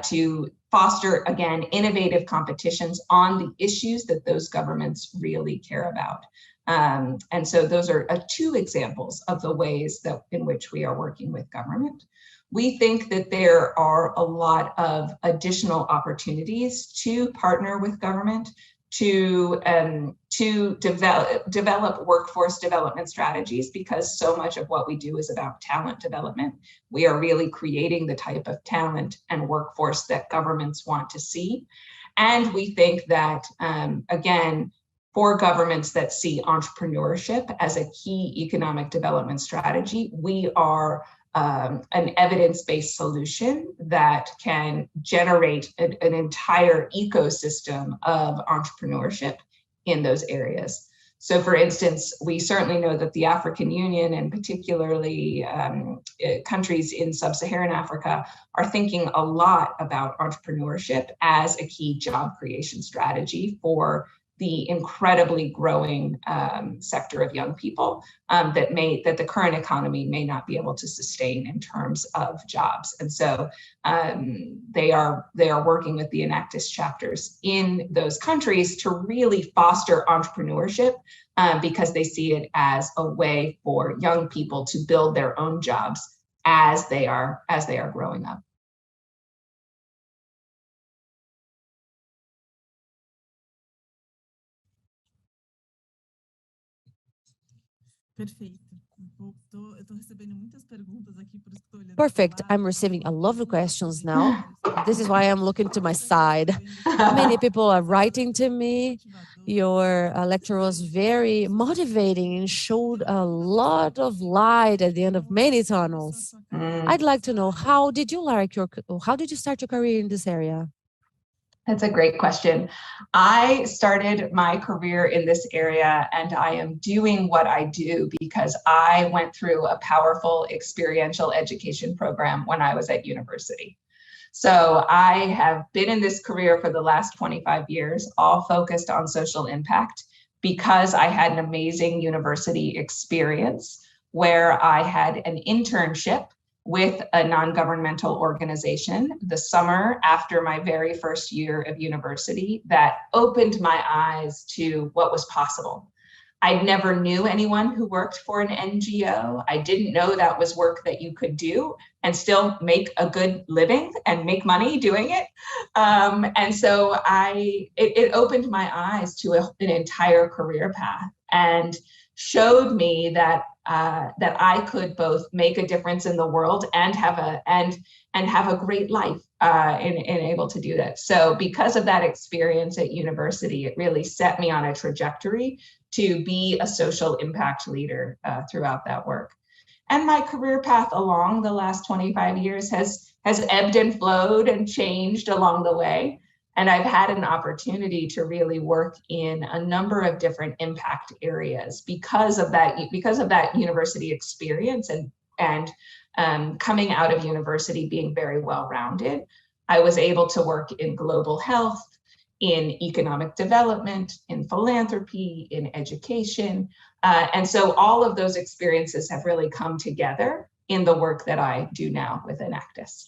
Speaker 3: to foster, again, innovative competitions on the issues that those governments really care about. And so those are two examples of the ways that in which we are working with government. We think that there are a lot of additional opportunities to partner with government to develop workforce development strategies, because so much of what we do is about talent development. We are really creating the type of talent and workforce that governments want to see. And we think that, again, for governments that see entrepreneurship as a key economic development strategy, we are an evidence-based solution that can generate an entire ecosystem of entrepreneurship in those areas. So for instance, we certainly know that the African Union, and particularly countries in sub-Saharan Africa, are thinking a lot about entrepreneurship as a key job creation strategy for the incredibly growing sector of young people that the current economy may not be able to sustain in terms of jobs. And so they are working with the Enactus chapters in those countries to really foster entrepreneurship because they see it as a way for young people to build their own jobs as they are growing up.
Speaker 4: Perfect. I'm receiving a lot of questions now. This is why I'm looking to my side. Many people are writing to me. Your lecture was very motivating and showed a lot of light at the end of many tunnels. I'd like to know, how did you start your career in this area?
Speaker 3: That's a great question. I started my career in this area, and I am doing what I do because I went through a powerful experiential education program when I was at university. So I have been in this career for the last 25 years, all focused on social impact, because I had an amazing university experience where I had an internship with a non-governmental organization the summer after my very first year of university that opened my eyes to what was possible. I never knew anyone who worked for an NGO. I didn't know that was work that you could do and still make a good living and make money doing it. And so it opened my eyes to an entire career path and showed me that that I could both make a difference in the world and have a great life in able to do that. So because of that experience at university, it really set me on a trajectory to be a social impact leader throughout that work. And my career path along the last 25 years has ebbed and flowed and changed along the way. And I've had an opportunity to really work in a number of different impact areas because of that university experience and coming out of university being very well-rounded. I was able to work in global health, in economic development, in philanthropy, in education. And so all of those experiences have really come together in the work that I do now with Enactus.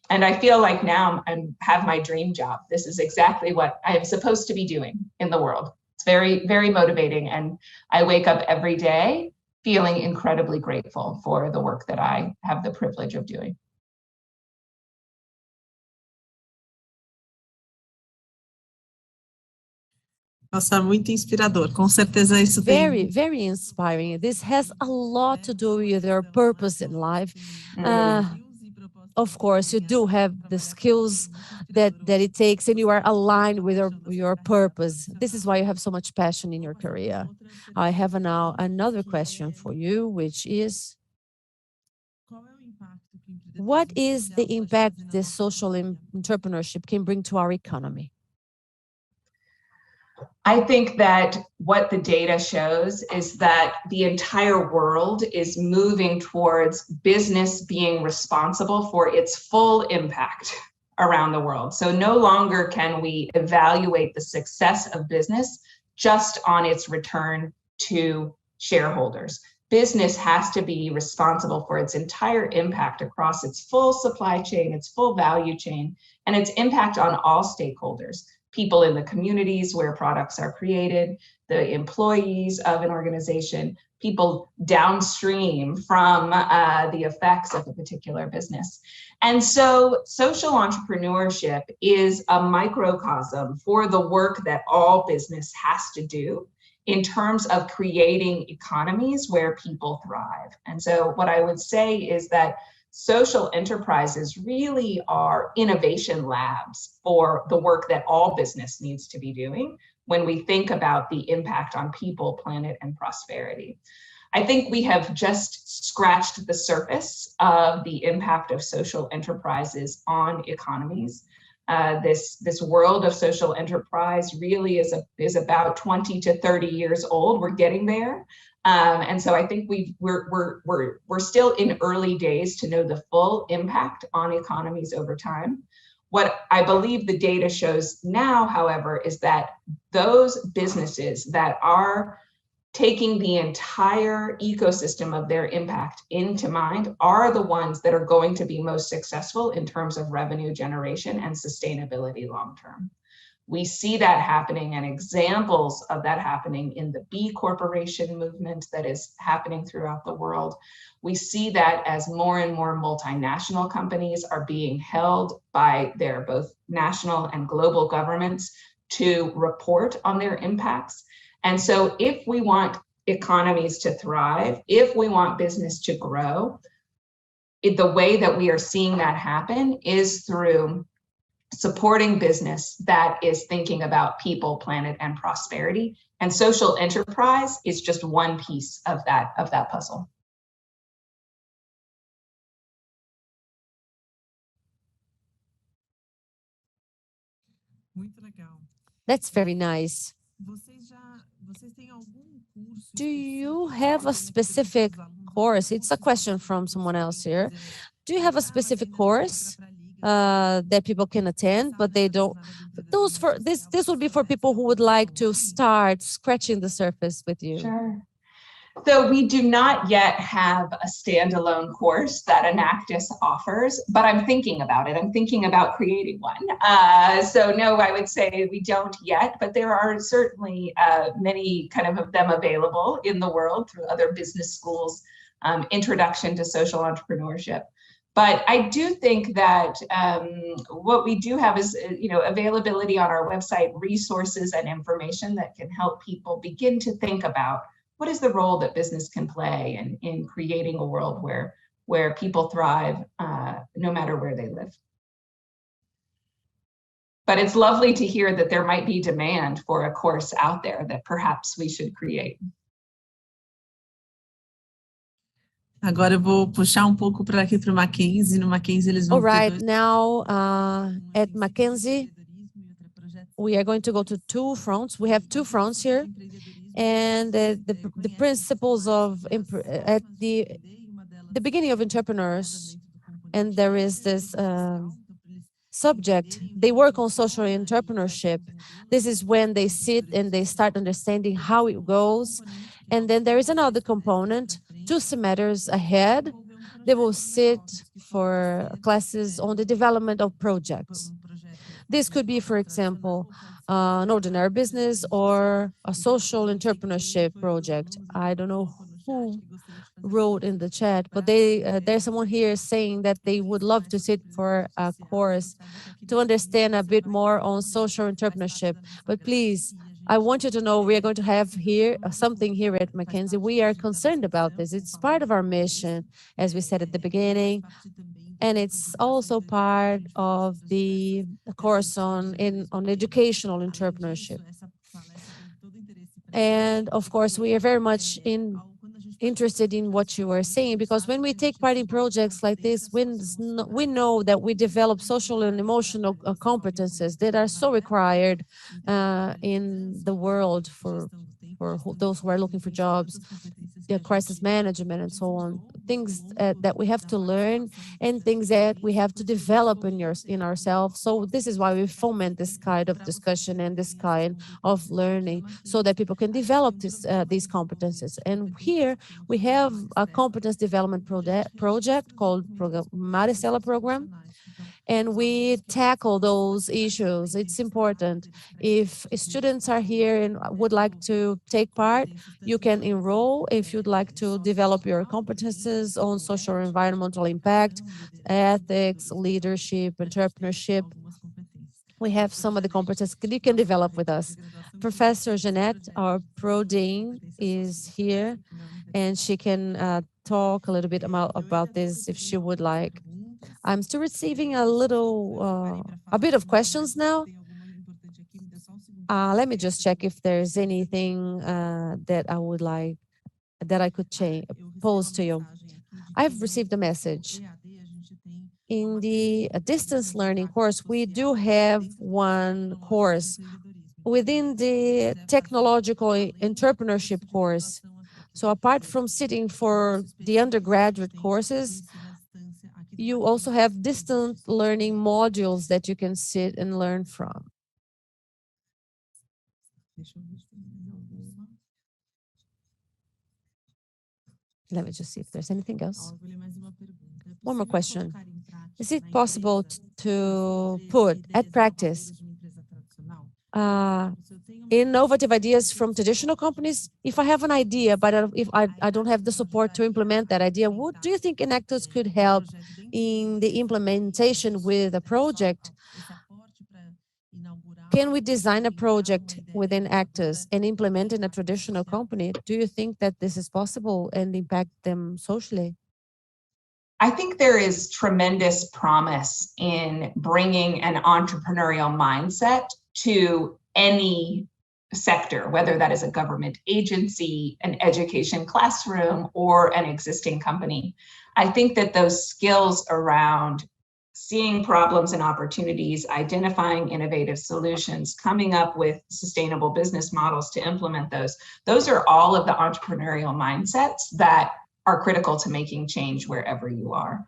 Speaker 3: And I feel like now I have my dream job. This is exactly what I am supposed to be doing in the world. It's very, very motivating. And I wake up every day feeling incredibly grateful for the work that I have the privilege of doing.
Speaker 1: Nossa, muito inspirador. Com certeza isso tem...
Speaker 4: Very inspiring. This has a lot to do with your purpose in life. Of course, you do have the skills that it takes, and you are aligned with your purpose. This is why you have so much passion in your career. I have now another question for you, which is, what is the impact this social entrepreneurship can bring to our economy?
Speaker 3: I think that what the data shows is that the entire world is moving towards business being responsible for its full impact around the world. So no longer can we evaluate the success of business just on its return to shareholders. Business has to be responsible for its entire impact across its full supply chain, its full value chain, and its impact on all stakeholders. people in the communities where products are created, the employees of an organization, people downstream from the effects of a particular business. And so social entrepreneurship is a microcosm for the work that all business has to do in terms of creating economies where people thrive. And so what I would say is that social enterprises really are innovation labs for the work that all business needs to be doing when we think about the impact on people, planet, and prosperity. I think we have just scratched the surface of the impact of social enterprises on economies. This world of social enterprise really is about 20 to 30 years old. We're getting there. And so I think we're still in early days to know the full impact on economies over time. What I believe the data shows now, however, is that those businesses that are taking the entire ecosystem of their impact into mind are the ones that are going to be most successful in terms of revenue generation and sustainability long-term. We see that happening and examples of that happening in the B Corporation movement that is happening throughout the world. We see that as more and more multinational companies are being held by their both national and global governments to report on their impacts. And so if we want economies to thrive, if we want business to grow, the way that we are seeing that happen is through supporting business that is thinking about people, planet, and prosperity. And social enterprise is just one piece of that puzzle.
Speaker 4: That's very nice. Do you have a specific course? It's a question from someone else here. Do you have a specific course that people can attend, but they don't? This would be for people who would like to start scratching the surface with you.
Speaker 3: Sure. So we do not yet have a standalone course that Enactus offers, but I'm thinking about it. I'm thinking about creating one. So no, I would say we don't yet, but there are certainly many kind of them available in the world through other business schools, introduction to social entrepreneurship. But I do think that what we do have is, availability on our website, resources and information that can help people begin to think about what is the role that business can play in creating a world where people thrive no matter where they live. But it's lovely to hear that there might be demand for a course out there that perhaps we should create.
Speaker 1: Agora eu vou puxar pouco para aqui para o Mackenzie. No Mackenzie eles vão
Speaker 4: All right, now at Mackenzie, we are going to go to two fronts. We have two fronts here. And the principles of at the beginning of entrepreneurs, and there is this subject, they work on social entrepreneurship. This is when they sit and they start understanding how it goes. And then there is another component, 2 semesters ahead, they will sit for classes on the development of projects. This could be, for example, an ordinary business or a social entrepreneurship project. I don't know who wrote in the chat, but there's someone here saying that they would love to sit for a course to understand a bit more on social entrepreneurship. But please, I want you to know we are going to have here something here at Mackenzie. We are concerned about this. It's part of our mission, as we said at the beginning. And it's also part of the course on educational entrepreneurship. And of course, we are very much interested in what you are saying, because when we take part in projects like this, we know that we develop social and emotional competences that are so required in the world for those who are looking for jobs. the crisis management and so on, things that we have to learn and things that we have to develop in ourselves. So this is why we foment this kind of discussion and this kind of learning so that people can develop these competencies. And here we have a competence development project called Maricela Program, and we tackle those issues. It's important. If students are here and would like to take part, you can enroll if you'd like to develop your competences on social or environmental impact, ethics, leadership, entrepreneurship. We have some of the competences you can develop with us. Professor Jeanette, our Pro Dean, is here, and she can talk a little bit about this if she would like. I'm still receiving a bit of questions now. Let me just check if there's anything that I could pose to you. I've received a message. In the distance learning course, we do have one course within the technological entrepreneurship course. So apart from sitting for the undergraduate courses, you also have distant learning modules that you can sit and learn from. Let me just see if there's anything else. One more question. Is it possible to put at practice innovative ideas from traditional companies? If I have an idea, but if I don't have the support to implement that idea, what do you think Enactus could help in the implementation with a project? Can we design a project within Actus and implement in a traditional company? Do you think that this is possible and impact them socially?
Speaker 3: I think there is tremendous promise in bringing an entrepreneurial mindset to any sector, whether that is a government agency, an education classroom, or an existing company. I think that those skills around seeing problems and opportunities, identifying innovative solutions, coming up with sustainable business models to implement those are all of the entrepreneurial mindsets that are critical to making change wherever you are.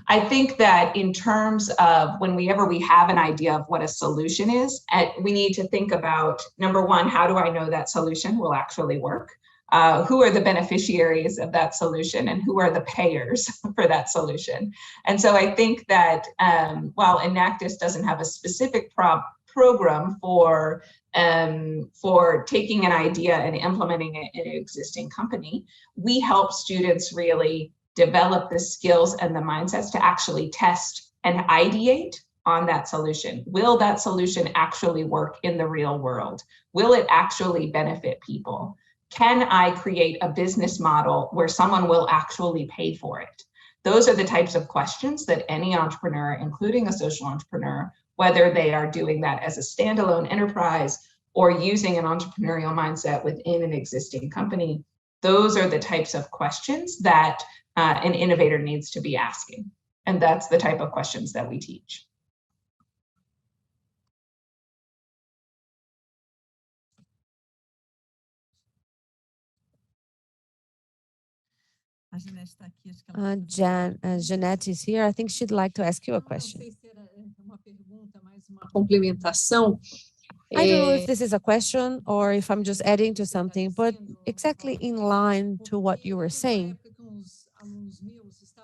Speaker 3: I think that in terms of whenever we have an idea of what a solution is, we need to think about, number one, how do I know that solution will actually work? Who are the beneficiaries of that solution and who are the payers for that solution? And so I think that while Enactus doesn't have a specific program for taking an idea and implementing it in an existing company, we help students really develop the skills and the mindsets to actually test and ideate on that solution. Will that solution actually work in the real world? Will it actually benefit people? Can I create a business model where someone will actually pay for it? Those are the types of questions that any entrepreneur, including a social entrepreneur, whether they are doing that as a standalone enterprise or using an entrepreneurial mindset within an existing company, those are the types of questions that an innovator needs to be asking. And that's the type of questions that we teach.
Speaker 4: Jeanette is here. I think she'd like to ask you a question. I don't know if this is a question or if I'm just adding to something, but exactly in line to what you were saying.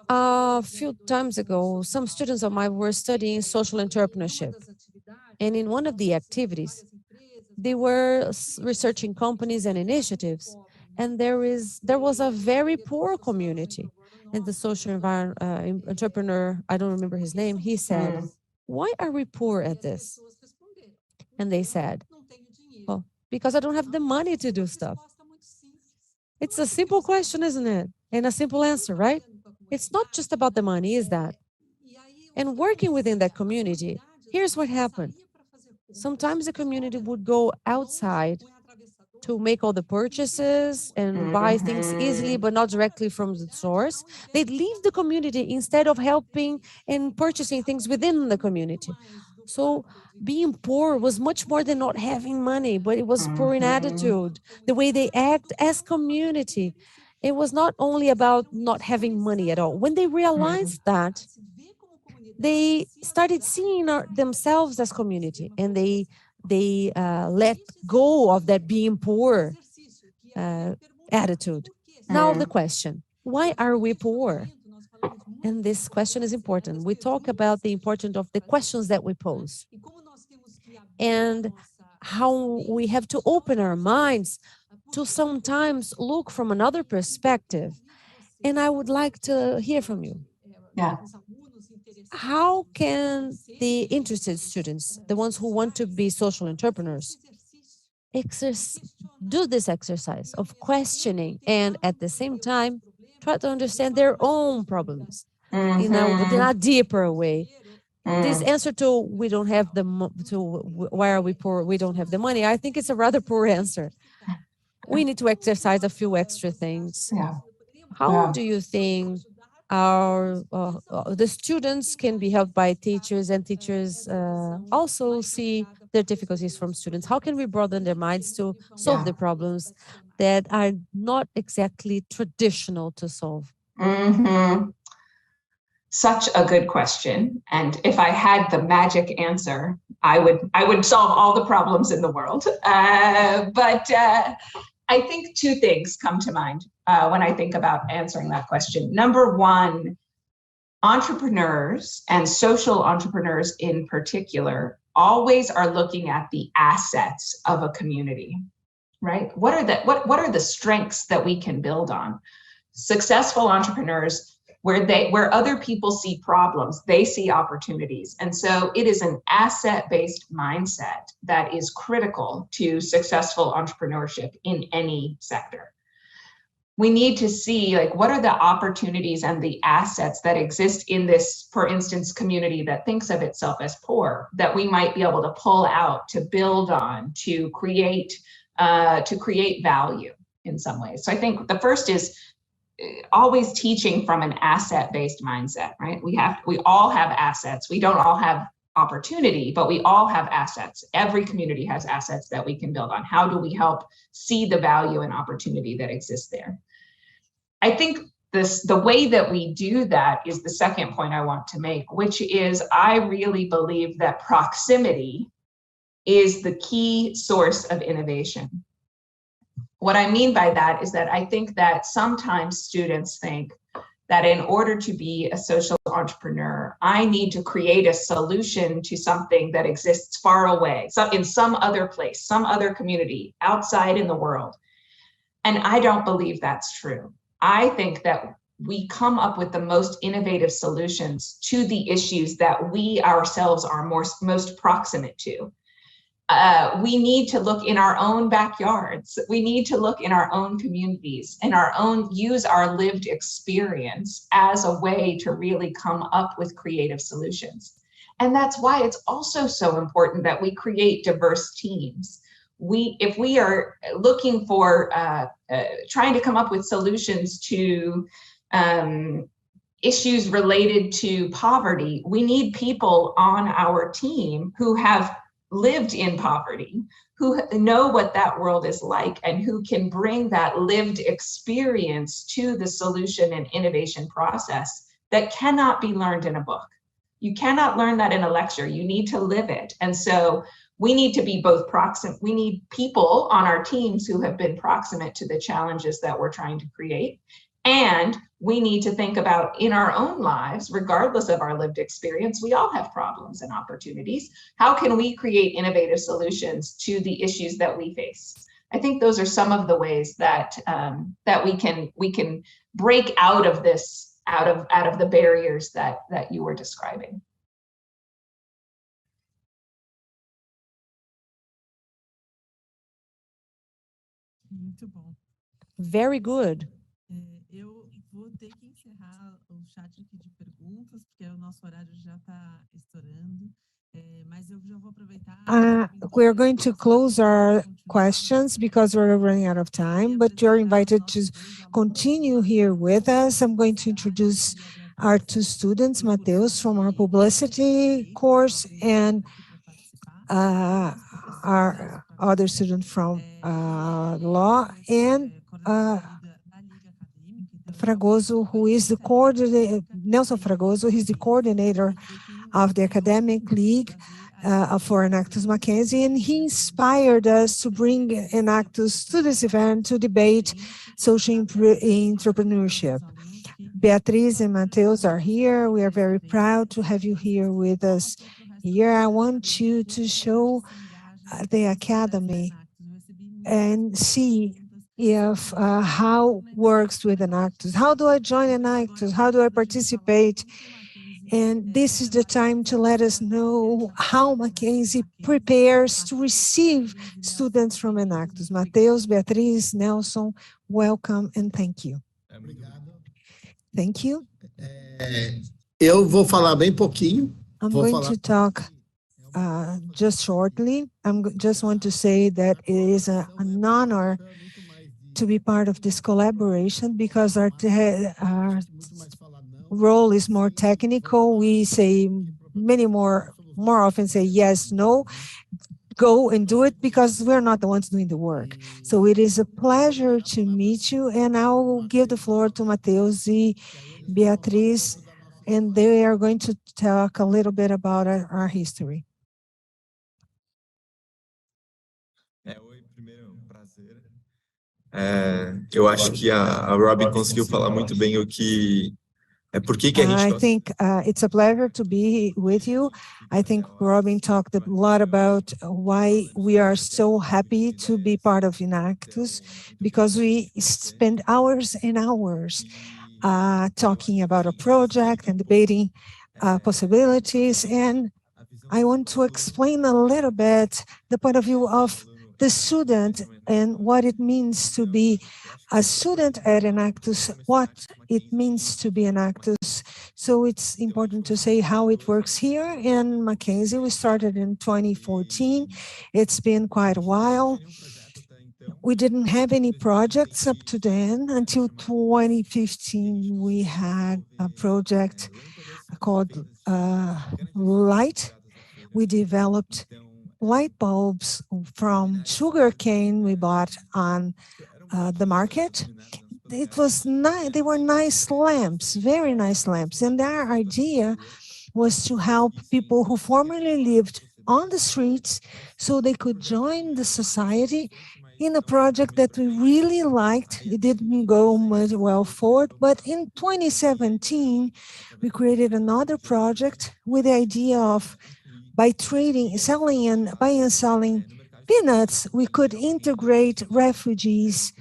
Speaker 4: A few times ago, some students of mine were studying social entrepreneurship. And in one of the activities, they were researching companies and initiatives. And there was a very poor community. And the social entrepreneur, I don't remember his name, he said, why are we poor at this? And they said, well, because I don't have the money to do stuff. It's a simple question, isn't it? And a simple answer, right? It's not just about the money, is that? And working within that community, here's what happened. Sometimes the community would go outside to make all the purchases and buy things easily, but not directly from the source. They'd leave the community instead of helping and purchasing things within the community. So being poor was much more than not having money, but it was poor in attitude, the way they act as community. it was not only about not having money at all. When they realized that, they started seeing themselves as community, and they let go of that being poor attitude. Now the question, why are we poor? And this question is important. We talk about the importance of the questions that we pose and how we have to open our minds to sometimes look from another perspective. And I would like to hear from you.
Speaker 3: Yeah.
Speaker 4: How can the interested students, the ones who want to be social entrepreneurs, do this exercise of questioning and at the same time try to understand their own problems in a deeper way? This answer to we don't have why are we poor, we don't have the money, I think it's a rather poor answer. We need to exercise a few extra things.
Speaker 3: Yeah.
Speaker 4: How do you think the students can be helped by teachers, and teachers also see their difficulties from students? How can we broaden their minds to solve the problems that are not exactly traditional to solve?
Speaker 3: Such a good question. And if I had the magic answer, I would solve all the problems in the world. But I think two things come to mind when I think about answering that question. Number one, entrepreneurs and social entrepreneurs in particular always are looking at the assets of a community, right? What are the strengths that we can build on? Successful entrepreneurs, where other people see problems, they see opportunities. And so it is an asset-based mindset that is critical to successful entrepreneurship in any sector. We need to see, like, what are the opportunities and the assets that exist in this, for instance, community that thinks of itself as poor, that we might be able to pull out, to build on, to create value in some ways. So I think the first is always teaching from an asset-based mindset, right? We all have assets. We don't all have opportunity, but we all have assets. Every community has assets that we can build on. How do we help see the value and opportunity that exists there? I think the way that we do that is the second point I want to make, which is I really believe that proximity is the key source of innovation. What I mean by that is that I think that sometimes students think that in order to be a social entrepreneur, I need to create a solution to something that exists far away, so in some other place, some other community outside in the world. And I don't believe that's true. I think that we come up with the most innovative solutions to the issues that we ourselves are most proximate to. We need to look in our own backyards. We need to look in our own communities and use our lived experience as a way to really come up with creative solutions. And that's why it's also so important that we create diverse teams. If we are looking for trying to come up with solutions to issues related to poverty, we need people on our team who have lived in poverty, who know what that world is like, and who can bring that lived experience to the solution and innovation process that cannot be learned in a book. You cannot learn that in a lecture. You need to live it. And so we need to be both proximate. We need people on our teams who have been proximate to the challenges that we're trying to create. And we need to think about in our own lives, regardless of our lived experience, we all have problems and opportunities. How can we create innovative solutions to the issues that we face? I think those are some of the ways that we can break out of this, out of the barriers that you were describing.
Speaker 4: Very good.
Speaker 1: Eu vou ter que encerrar o chat aqui de perguntas, porque o nosso horário já está estourando. Mas eu já vou aproveitar.
Speaker 2: We're going to close our questions because we're running out of time, but you're invited to continue here with us. I'm going to introduce our two students, Mateus from our publicity course, and our other student from law, and Fragoso, who is the coordinator, Nelson Fragoso, he's the coordinator of the Academic League for Enactus Mackenzie, and he inspired us to bring Enactus to this event to debate social entrepreneurship. Beatriz and Mateus are here. We are very proud to have you here with us. Here, I want you to show the Academy and see if how works with Enactus. How do I join Enactus? How do I participate? And this is the time to let us know how Mackenzie prepares to receive students from Enactus. Mateus, Beatriz, Nelson, welcome and thank you. Thank you.
Speaker 5: Eu vou falar bem pouquinho.
Speaker 2: I'm going to talk just shortly. Just want to say that it is an honor to be part of this collaboration because our role is more technical. We say more often say yes, no, go and do it because we're not the ones doing the work. So it is a pleasure to meet you, and I will give the floor to Mateus and Beatriz, and they are going to talk a little bit about our history.
Speaker 6: Oi, primeiro, prazer. Eu acho que a Robin conseguiu falar muito bem o que por que a gente.
Speaker 2: I think it's a pleasure to be with you. I think Robin talked a lot about why we are so happy to be part of Enactus, because we spend hours and hours talking about a project and debating possibilities. And I want to explain a little bit the point of view of the student and what it means to be a student at Enactus, what it means to be Enactus. So it's important to say how it works here in Mackenzie. We started in 2014. It's been quite a while. We didn't have any projects up to then. Until 2015, we had a project called Light. We developed light bulbs from sugarcane we bought on the market. It was nice. They were nice lamps, very nice lamps. And our idea was to help people who formerly lived on the streets so they could join the society in a project that we really liked. It didn't go much well forward, but in 2017, we created another project with the idea of by trading, selling and buying and selling peanuts, we could integrate refugees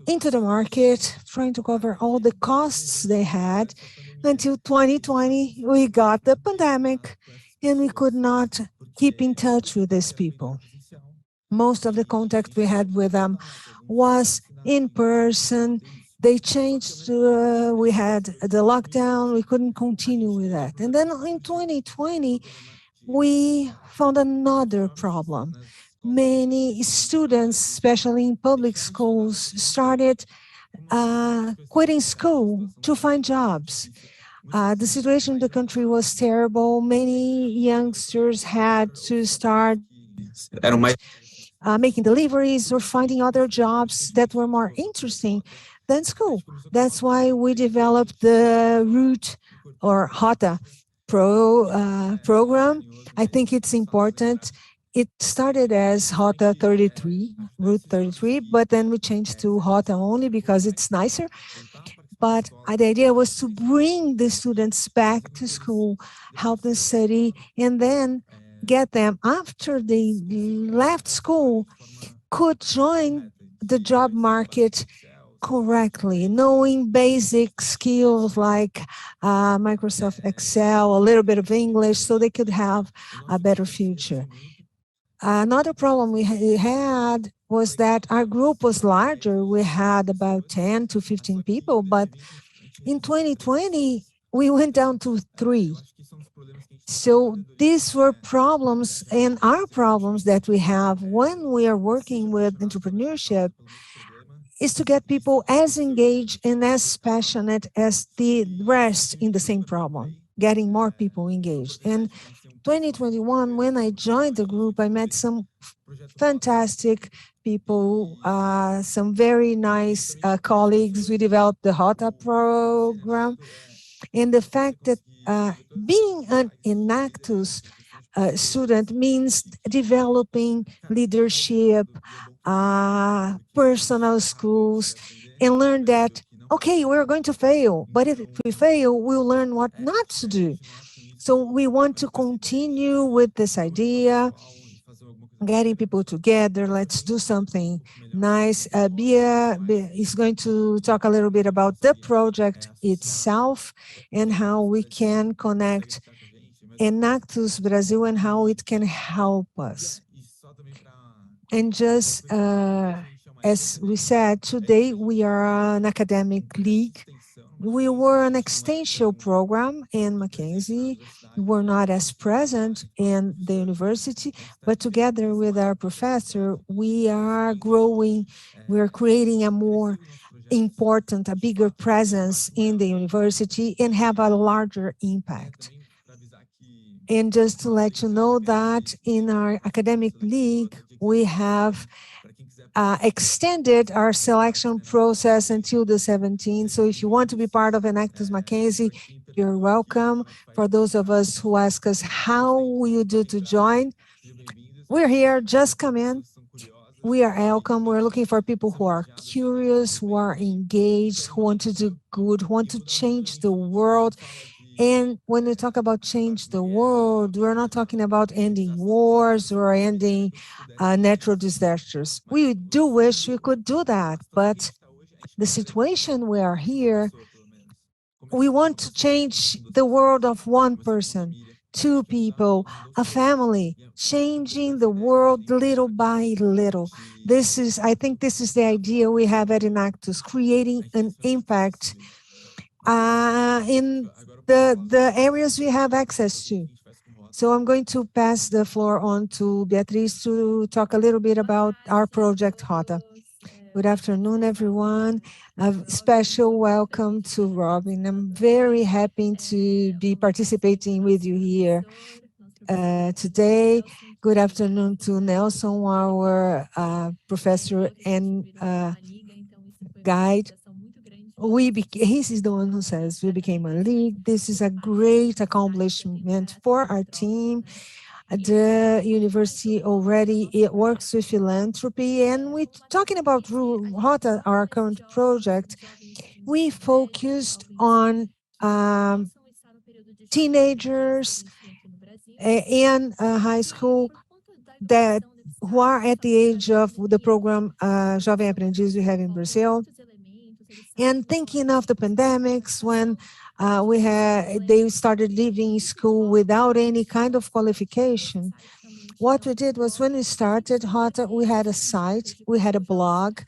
Speaker 2: into the market, trying to cover all the costs they had. Until 2020, we got the pandemic and we could not keep in touch with these people. Most of the contact we had with them was in person. They changed, we had the lockdown, we couldn't continue with that. And then in 2020, we found another problem. Many students, especially in public schools, started quitting school to find jobs. The situation in the country was terrible. Many youngsters had to start making deliveries or finding other jobs that were more interesting than school. That's why we developed the Route or Rota program. I think it's important. It started as Rota 33, Route 33, but then we changed to Rota only because it's nicer. But the idea was to bring the students back to school, help them study, and then get them, after they left school, could join the job market correctly, knowing basic skills like Microsoft Excel, a little bit of English, so they could have a better future. Another problem we had was that our group was larger. We had about 10 to 15 people, but in 2020, we went down to 3. So these were problems, and our problems that we have when we are working with entrepreneurship is to get people as engaged and as passionate as the rest in the same problem, getting more people engaged. And 2021, when I joined the group, I met some fantastic people, some very nice colleagues. We developed the HOTA program. And the fact that being an Enactus student means developing leadership, personal skills, and learn that, okay, we're going to fail, but if we fail, we'll learn what not to do. So we want to continue with this idea, getting people together. Let's do something nice. Bia is going to talk a little bit about the project itself and how we can connect Enactus Brazil and how it can help us. And just as we said, today we are an academic league. We were an extension program in Mackenzie. We were not as present in the university, but together with our professor, we are growing, we are creating a more important, a bigger presence in the university and have a larger impact. And just to let you know that in our academic league, we have extended our selection process until the 17th. So if you want to be part of Enactus Mackenzie, you're welcome. For those of us who ask us, how will you do to join? We're here, just come in. We are welcome. We're looking for people who are curious, who are engaged, who want to do good, who want to change the world. And when we talk about change the world, we're not talking about ending wars or ending natural disasters. We do wish we could do that, but the situation we are here, we want to change the world of one person, two people, a family, changing the world little by little. I think this is the idea we have at Enactus, creating an impact in the areas we have access to. So I'm going to pass the floor on to Beatriz to talk a little bit about our project HOTA. Good afternoon, everyone. A special welcome to Robin. I'm very happy to be participating with you here today. Good afternoon to Nelson, our professor and guide. He is the one who says we became a league. This is a great accomplishment for our team. The university already works with philanthropy, and we're talking about HOTA, our current project. We focused on teenagers in high school who are at the age of the program Jovem Aprendiz we have in Brazil. And thinking of the pandemics when they started leaving school without any kind of qualification, what we did was when we started HOTA, we had a site, we had a blog,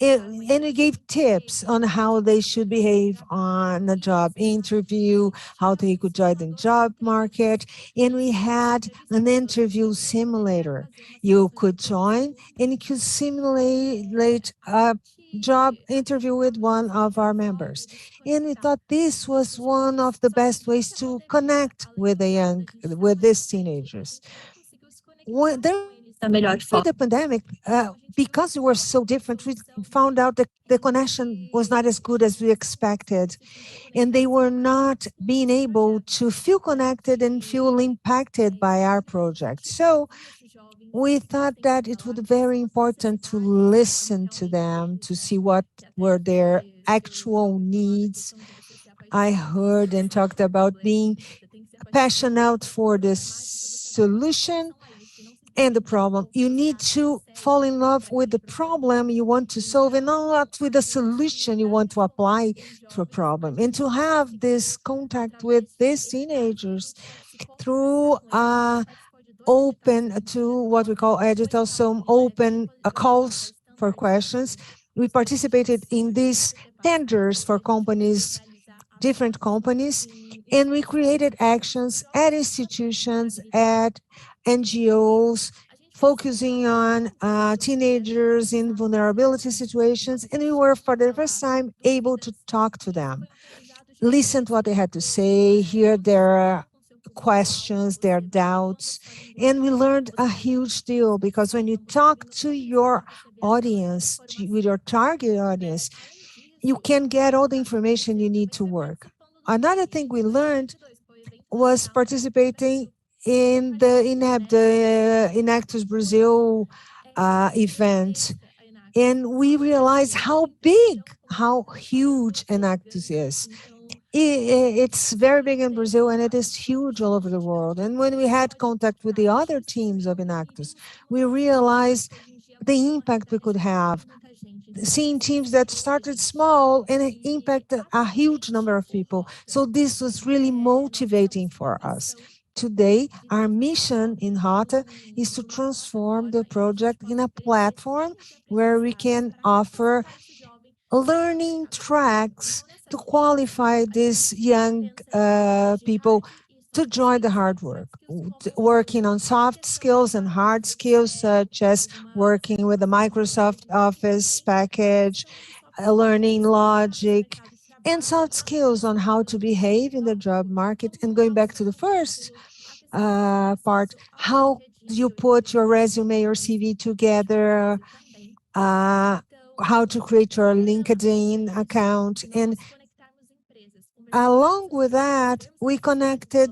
Speaker 2: and we gave tips on how they should behave on a job interview, how they could join the job market, and we had an interview simulator. You could join and you could simulate a job interview with one of our members. And we thought this was one of the best ways to connect with these teenagers. During the pandemic, because we were so different, we found out that the connection was not as good as we expected. And they were not being able to feel connected and feel impacted by our project. So we thought that it would be very important to listen to them, to see what were their actual needs. I heard and talked about being passionate for the solution and the problem. You need to fall in love with the problem you want to solve and not with the solution you want to apply to a problem. And to have this contact with these teenagers through open to what we call digital, some open calls for questions. We participated in these tenders for companies, different companies, and we created actions at institutions, at NGOs, focusing on teenagers in vulnerability situations, and we were for the first time able to talk to them, listen to what they had to say, hear their questions, their doubts. And we learned a huge deal, because when you talk to your audience, with your target audience, you can get all the information you need to work. Another thing we learned was participating in the Inactus Brazil event. And we realized how big, how huge Inactus is. It's very big in Brazil, and it is huge all over the world. And when we had contact with the other teams of Inactus, we realized the impact we could have, seeing teams that started small and impacted a huge number of people. So this was really motivating for us. Today, our mission in Rota is to transform the project in a platform where we can offer learning tracks to qualify these young people to join the hard work, working on soft skills and hard skills, such as working with the Microsoft Office package, learning logic, and soft skills on how to behave in the job market. And going back to the first part, how you put your resume or CV together, how to create your LinkedIn account. And along with that, we connected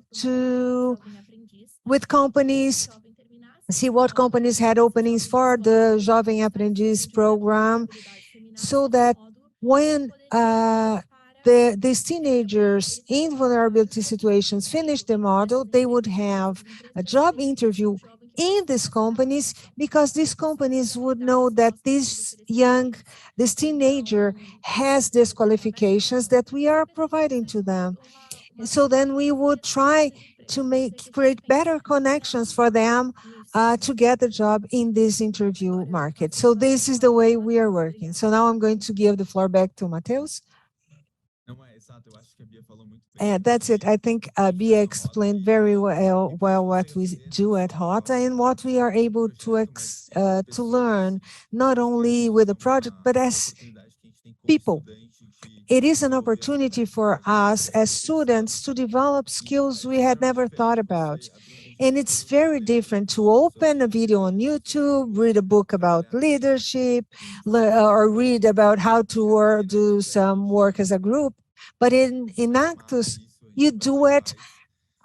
Speaker 2: with companies, see what companies had openings for the Jovem Aprendiz program, so that when these teenagers in vulnerability situations finish the module, they would have a job interview in these companies, because these companies would know that this teenager has these qualifications that we are providing to them. So then we would try to create better connections for them to get a job in this interview market. So this is the way we are working. So now I'm going to give the floor back to Mateus. That's it. I think Bia explained very well what we do at Rota and what we are able to learn, not only with the project, but as people. It is an opportunity for us as students to develop skills we had never thought about. And it's very different to open a video on YouTube, read a book about leadership, or read about how to do some work as a group. But in Actus, you do it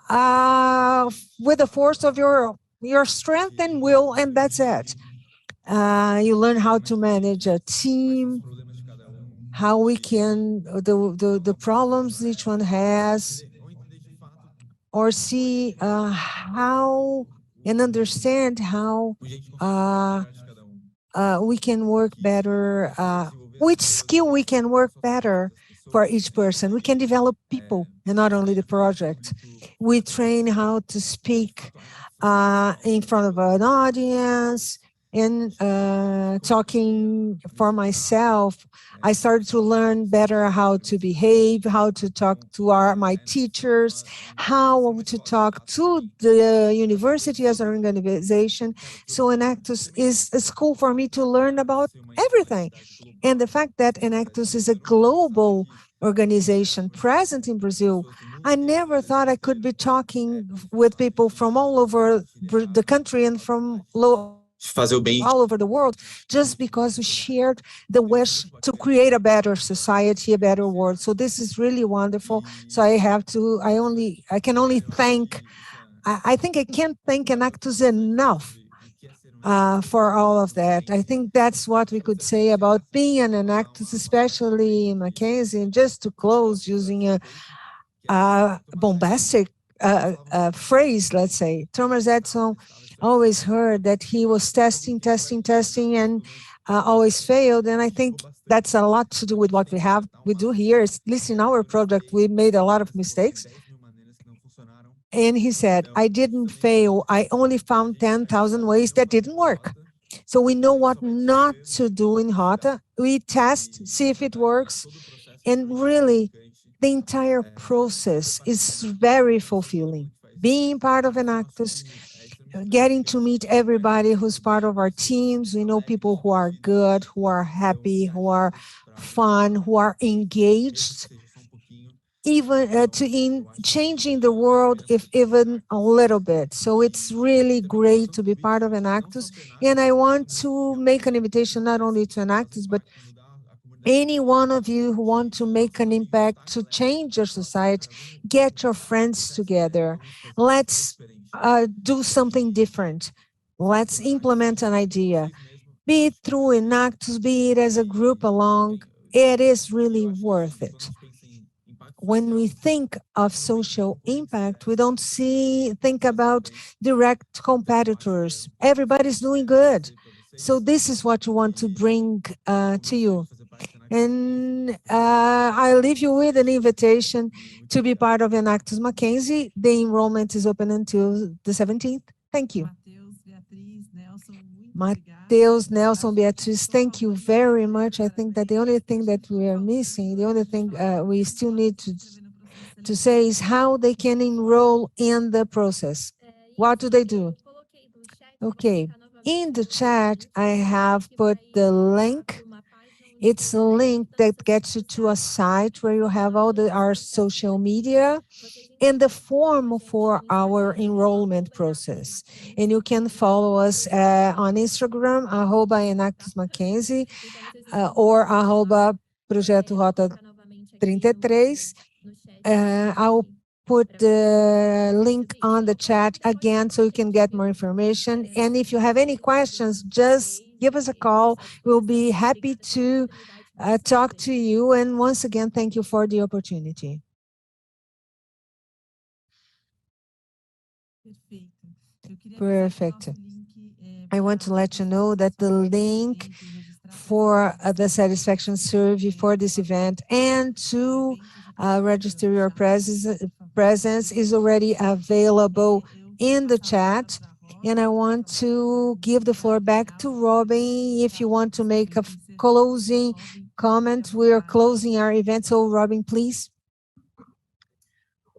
Speaker 2: with the force of your strength and will, and that's it. You learn how to manage a team, how we can, the problems each one has, or see how and understand how we can work better, which skill we can work better for each person. We can develop people and not only the project. We train how to speak in front of an audience. And talking for myself, I started to learn better how to behave, how to talk to my teachers, how to talk to the university as an organization. So Enactus is a school for me to learn about everything. And the fact that Enactus is a global organization present in Brazil, I never thought I could be talking with people from all over the country and from all over the world, just because we shared the wish to create a better society, a better world. So this is really wonderful. So I can only thank, I think I can't thank Enactus enough for all of that. I think that's what we could say about being an Enactus, especially in Mackenzie. And just to close, using a bombastic phrase, let's say, Thomas Edison always heard that he was testing, and always failed. And I think that's a lot to do with what we do here. At least in our project, we made a lot of mistakes. And he said, I didn't fail. I only found 10,000 ways that didn't work. So we know what not to do in Rota. We test, see if it works. And really, the entire process is very fulfilling. Being part of Enactus, getting to meet everybody who's part of our teams. We know people who are good, who are happy, who are fun, who are engaged. even in changing the world, if even a little bit. So it's really great to be part of Enactus. And I want to make an invitation not only to Enactus, but any one of you who want to make an impact to change your society, get your friends together. Let's do something different. Let's implement an idea. Be it through Enactus, be it as a group along, it is really worth it. When we think of social impact, we don't think about direct competitors. Everybody's doing good. So this is what we want to bring to you. And I leave you with an invitation to be part of Enactus Mackenzie. The enrollment is open until the 17th. Thank you. Mateus, Nelson, Beatriz, thank you very much. I think that the only thing that we are missing, the only thing we still need to say is how they can enroll in the process. What do they do? Okay, in the chat, I have put the link. It's a link that gets you to a site where you have all our social media and the form for our enrollment process. And you can follow us on Instagram, @Enactus Mackenzie, or @Projeto Rota 33. I'll put the link on the chat again so you can get more information. And if you have any questions, just give us a call. We'll be happy to talk to you. And once again, thank you for the opportunity. Perfect. I want to let you know that the link for the satisfaction survey for this event and to register your presence is already available in the chat. And I want to give the floor back to Robin. If you want to make a closing comment, we are closing our event. So Robin, please.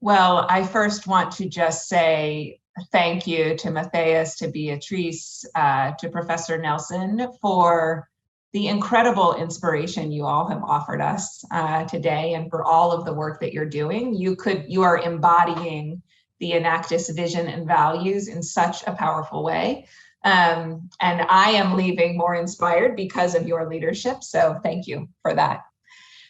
Speaker 3: Well, I first want to just say thank you to Matthias, to Beatrice, to Professor Nelson for the incredible inspiration you all have offered us today, and for all of the work that you're doing. You are embodying the Enactus vision and values in such a powerful way. And I am leaving more inspired because of your leadership. So thank you for that.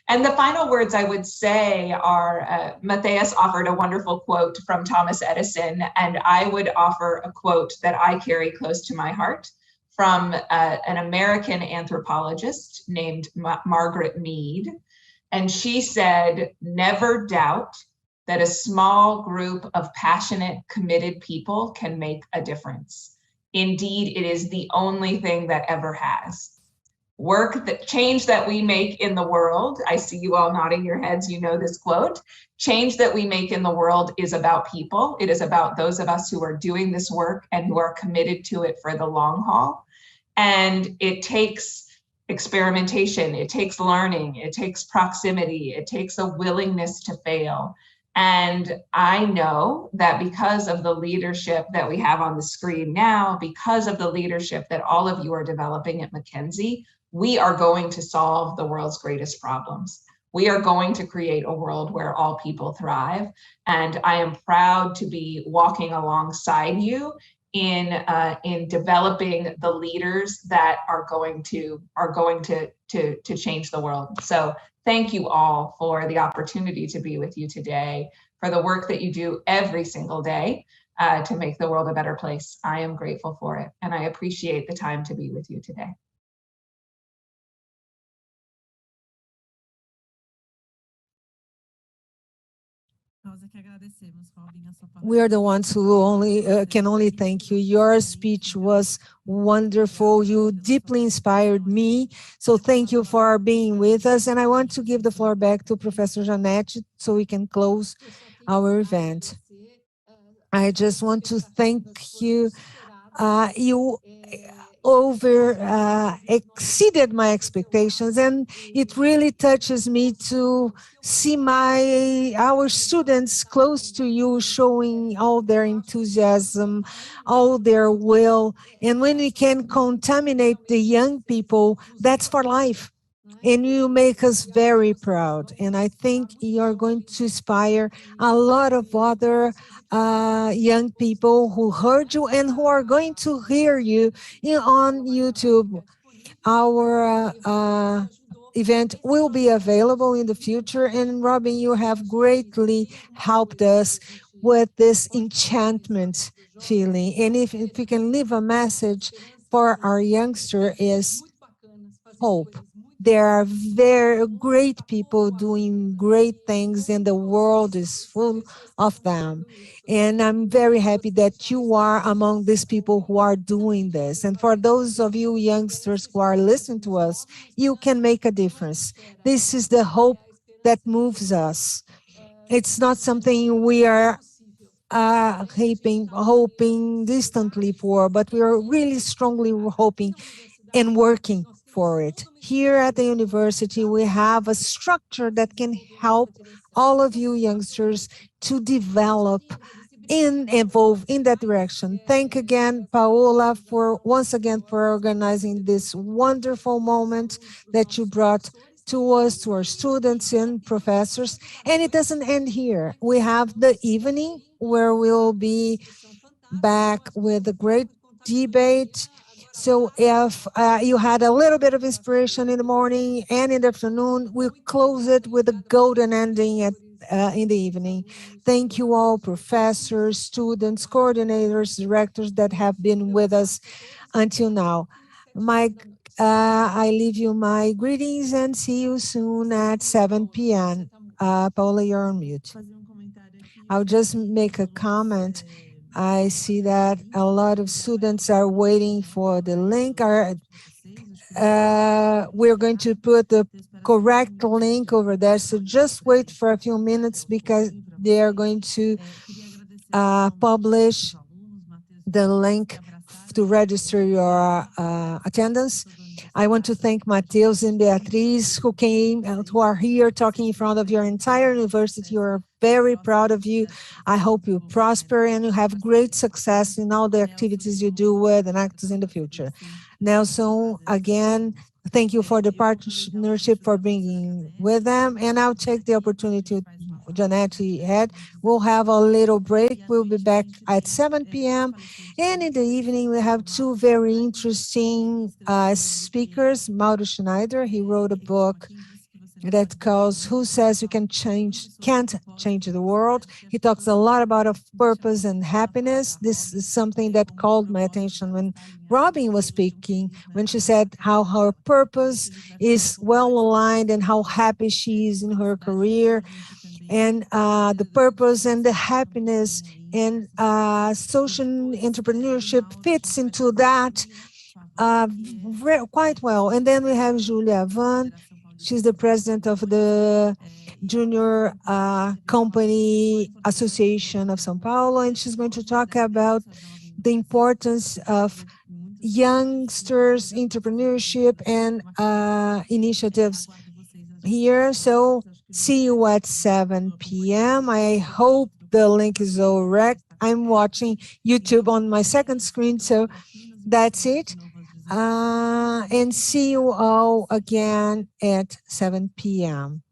Speaker 3: And the final words I would say are, Matthias offered a wonderful quote from Thomas Edison, and I would offer a quote that I carry close to my heart from an American anthropologist named Margaret Mead. And she said, "Never doubt that a small group of passionate, committed people can make a difference. Indeed, it is the only thing that ever has." Change that we make in the world, I see you all nodding your heads, you know this quote, change that we make in the world is about people. It is about those of us who are doing this work and who are committed to it for the long haul. And it takes experimentation, it takes learning, it takes proximity, it takes a willingness to fail. And I know that because of the leadership that we have on the screen now, because of the leadership that all of you are developing at Mackenzie, we are going to solve the world's greatest problems. We are going to create a world where all people thrive. And I am proud to be walking alongside you in developing the leaders that are going to change the world. So thank you all for the opportunity to be with you today, for the work that you do every single day to make the world a better place. I am grateful for it, and I appreciate the time to be with you today.
Speaker 2: We are the ones who can only thank you. Your speech was wonderful. You deeply inspired me. So thank you for being with us. And I want to give the floor back to Professor Janete so we can close our event. I just want to thank you. You exceeded my expectations, and it really touches me to see our students close to you, showing all their enthusiasm, all their will. And when we can contaminate the young people, that's for life. and you make us very proud. And I think you're going to inspire a lot of other young people who heard you and who are going to hear you on YouTube. Our event will be available in the future. And Robin, you have greatly helped us with this enchantment feeling. And if we can leave a message for our youngster is hope. There are very great people doing great things, and the world is full of them. And I'm very happy that you are among these people who are doing this. And for those of you youngsters who are listening to us, you can make a difference. This is the hope that moves us. It's not something we are hoping distantly for, but we are really strongly hoping and working for it. Here at the university, we have a structure that can help all of you youngsters to develop and evolve in that direction. Thank again, Paola, for once again for organizing this wonderful moment that you brought to us, to our students and professors. And it doesn't end here. We have the evening where we'll be back with a great debate. So if you had a little bit of inspiration in the morning and in the afternoon, we'll close it with a golden ending in the evening. Thank you all, professors, students, coordinators, directors that have been with us until now. I leave you my greetings and see you soon at 7 p.m. Paula, you're on mute. I'll just make a comment. I see that a lot of students are waiting for the link. We're going to put the correct link over there. So just wait for a few minutes because they are going to publish the link to register your attendance. I want to thank Mateus and Beatriz who came and who are here talking in front of your entire university. We're very proud of you. I hope you prosper and you have great success in all the activities you do with and actors in the future. Nelson, again, thank you for the partnership for bringing with them. And I'll take the opportunity Janette had. We'll have a little break. We'll be back at 7 p.m. And in the evening, we have two very interesting speakers. Mauro Schneider, he wrote a book that calls Who Says You Can't Change the World. He talks a lot about purpose and happiness. This is something that called my attention when Robin was speaking, when she said how her purpose is well aligned and how happy she is in her career. And the purpose and the happiness and social entrepreneurship fits into that quite well. And then we have Julia Van. She's the president of the Junior Company Association of São Paulo, and she's going to talk about the importance of youngsters, entrepreneurship, and initiatives here. So see you at 7 p.m. I hope the link is all right. I'm watching YouTube on my second screen, so that's it. And see you all again at 7 p.m.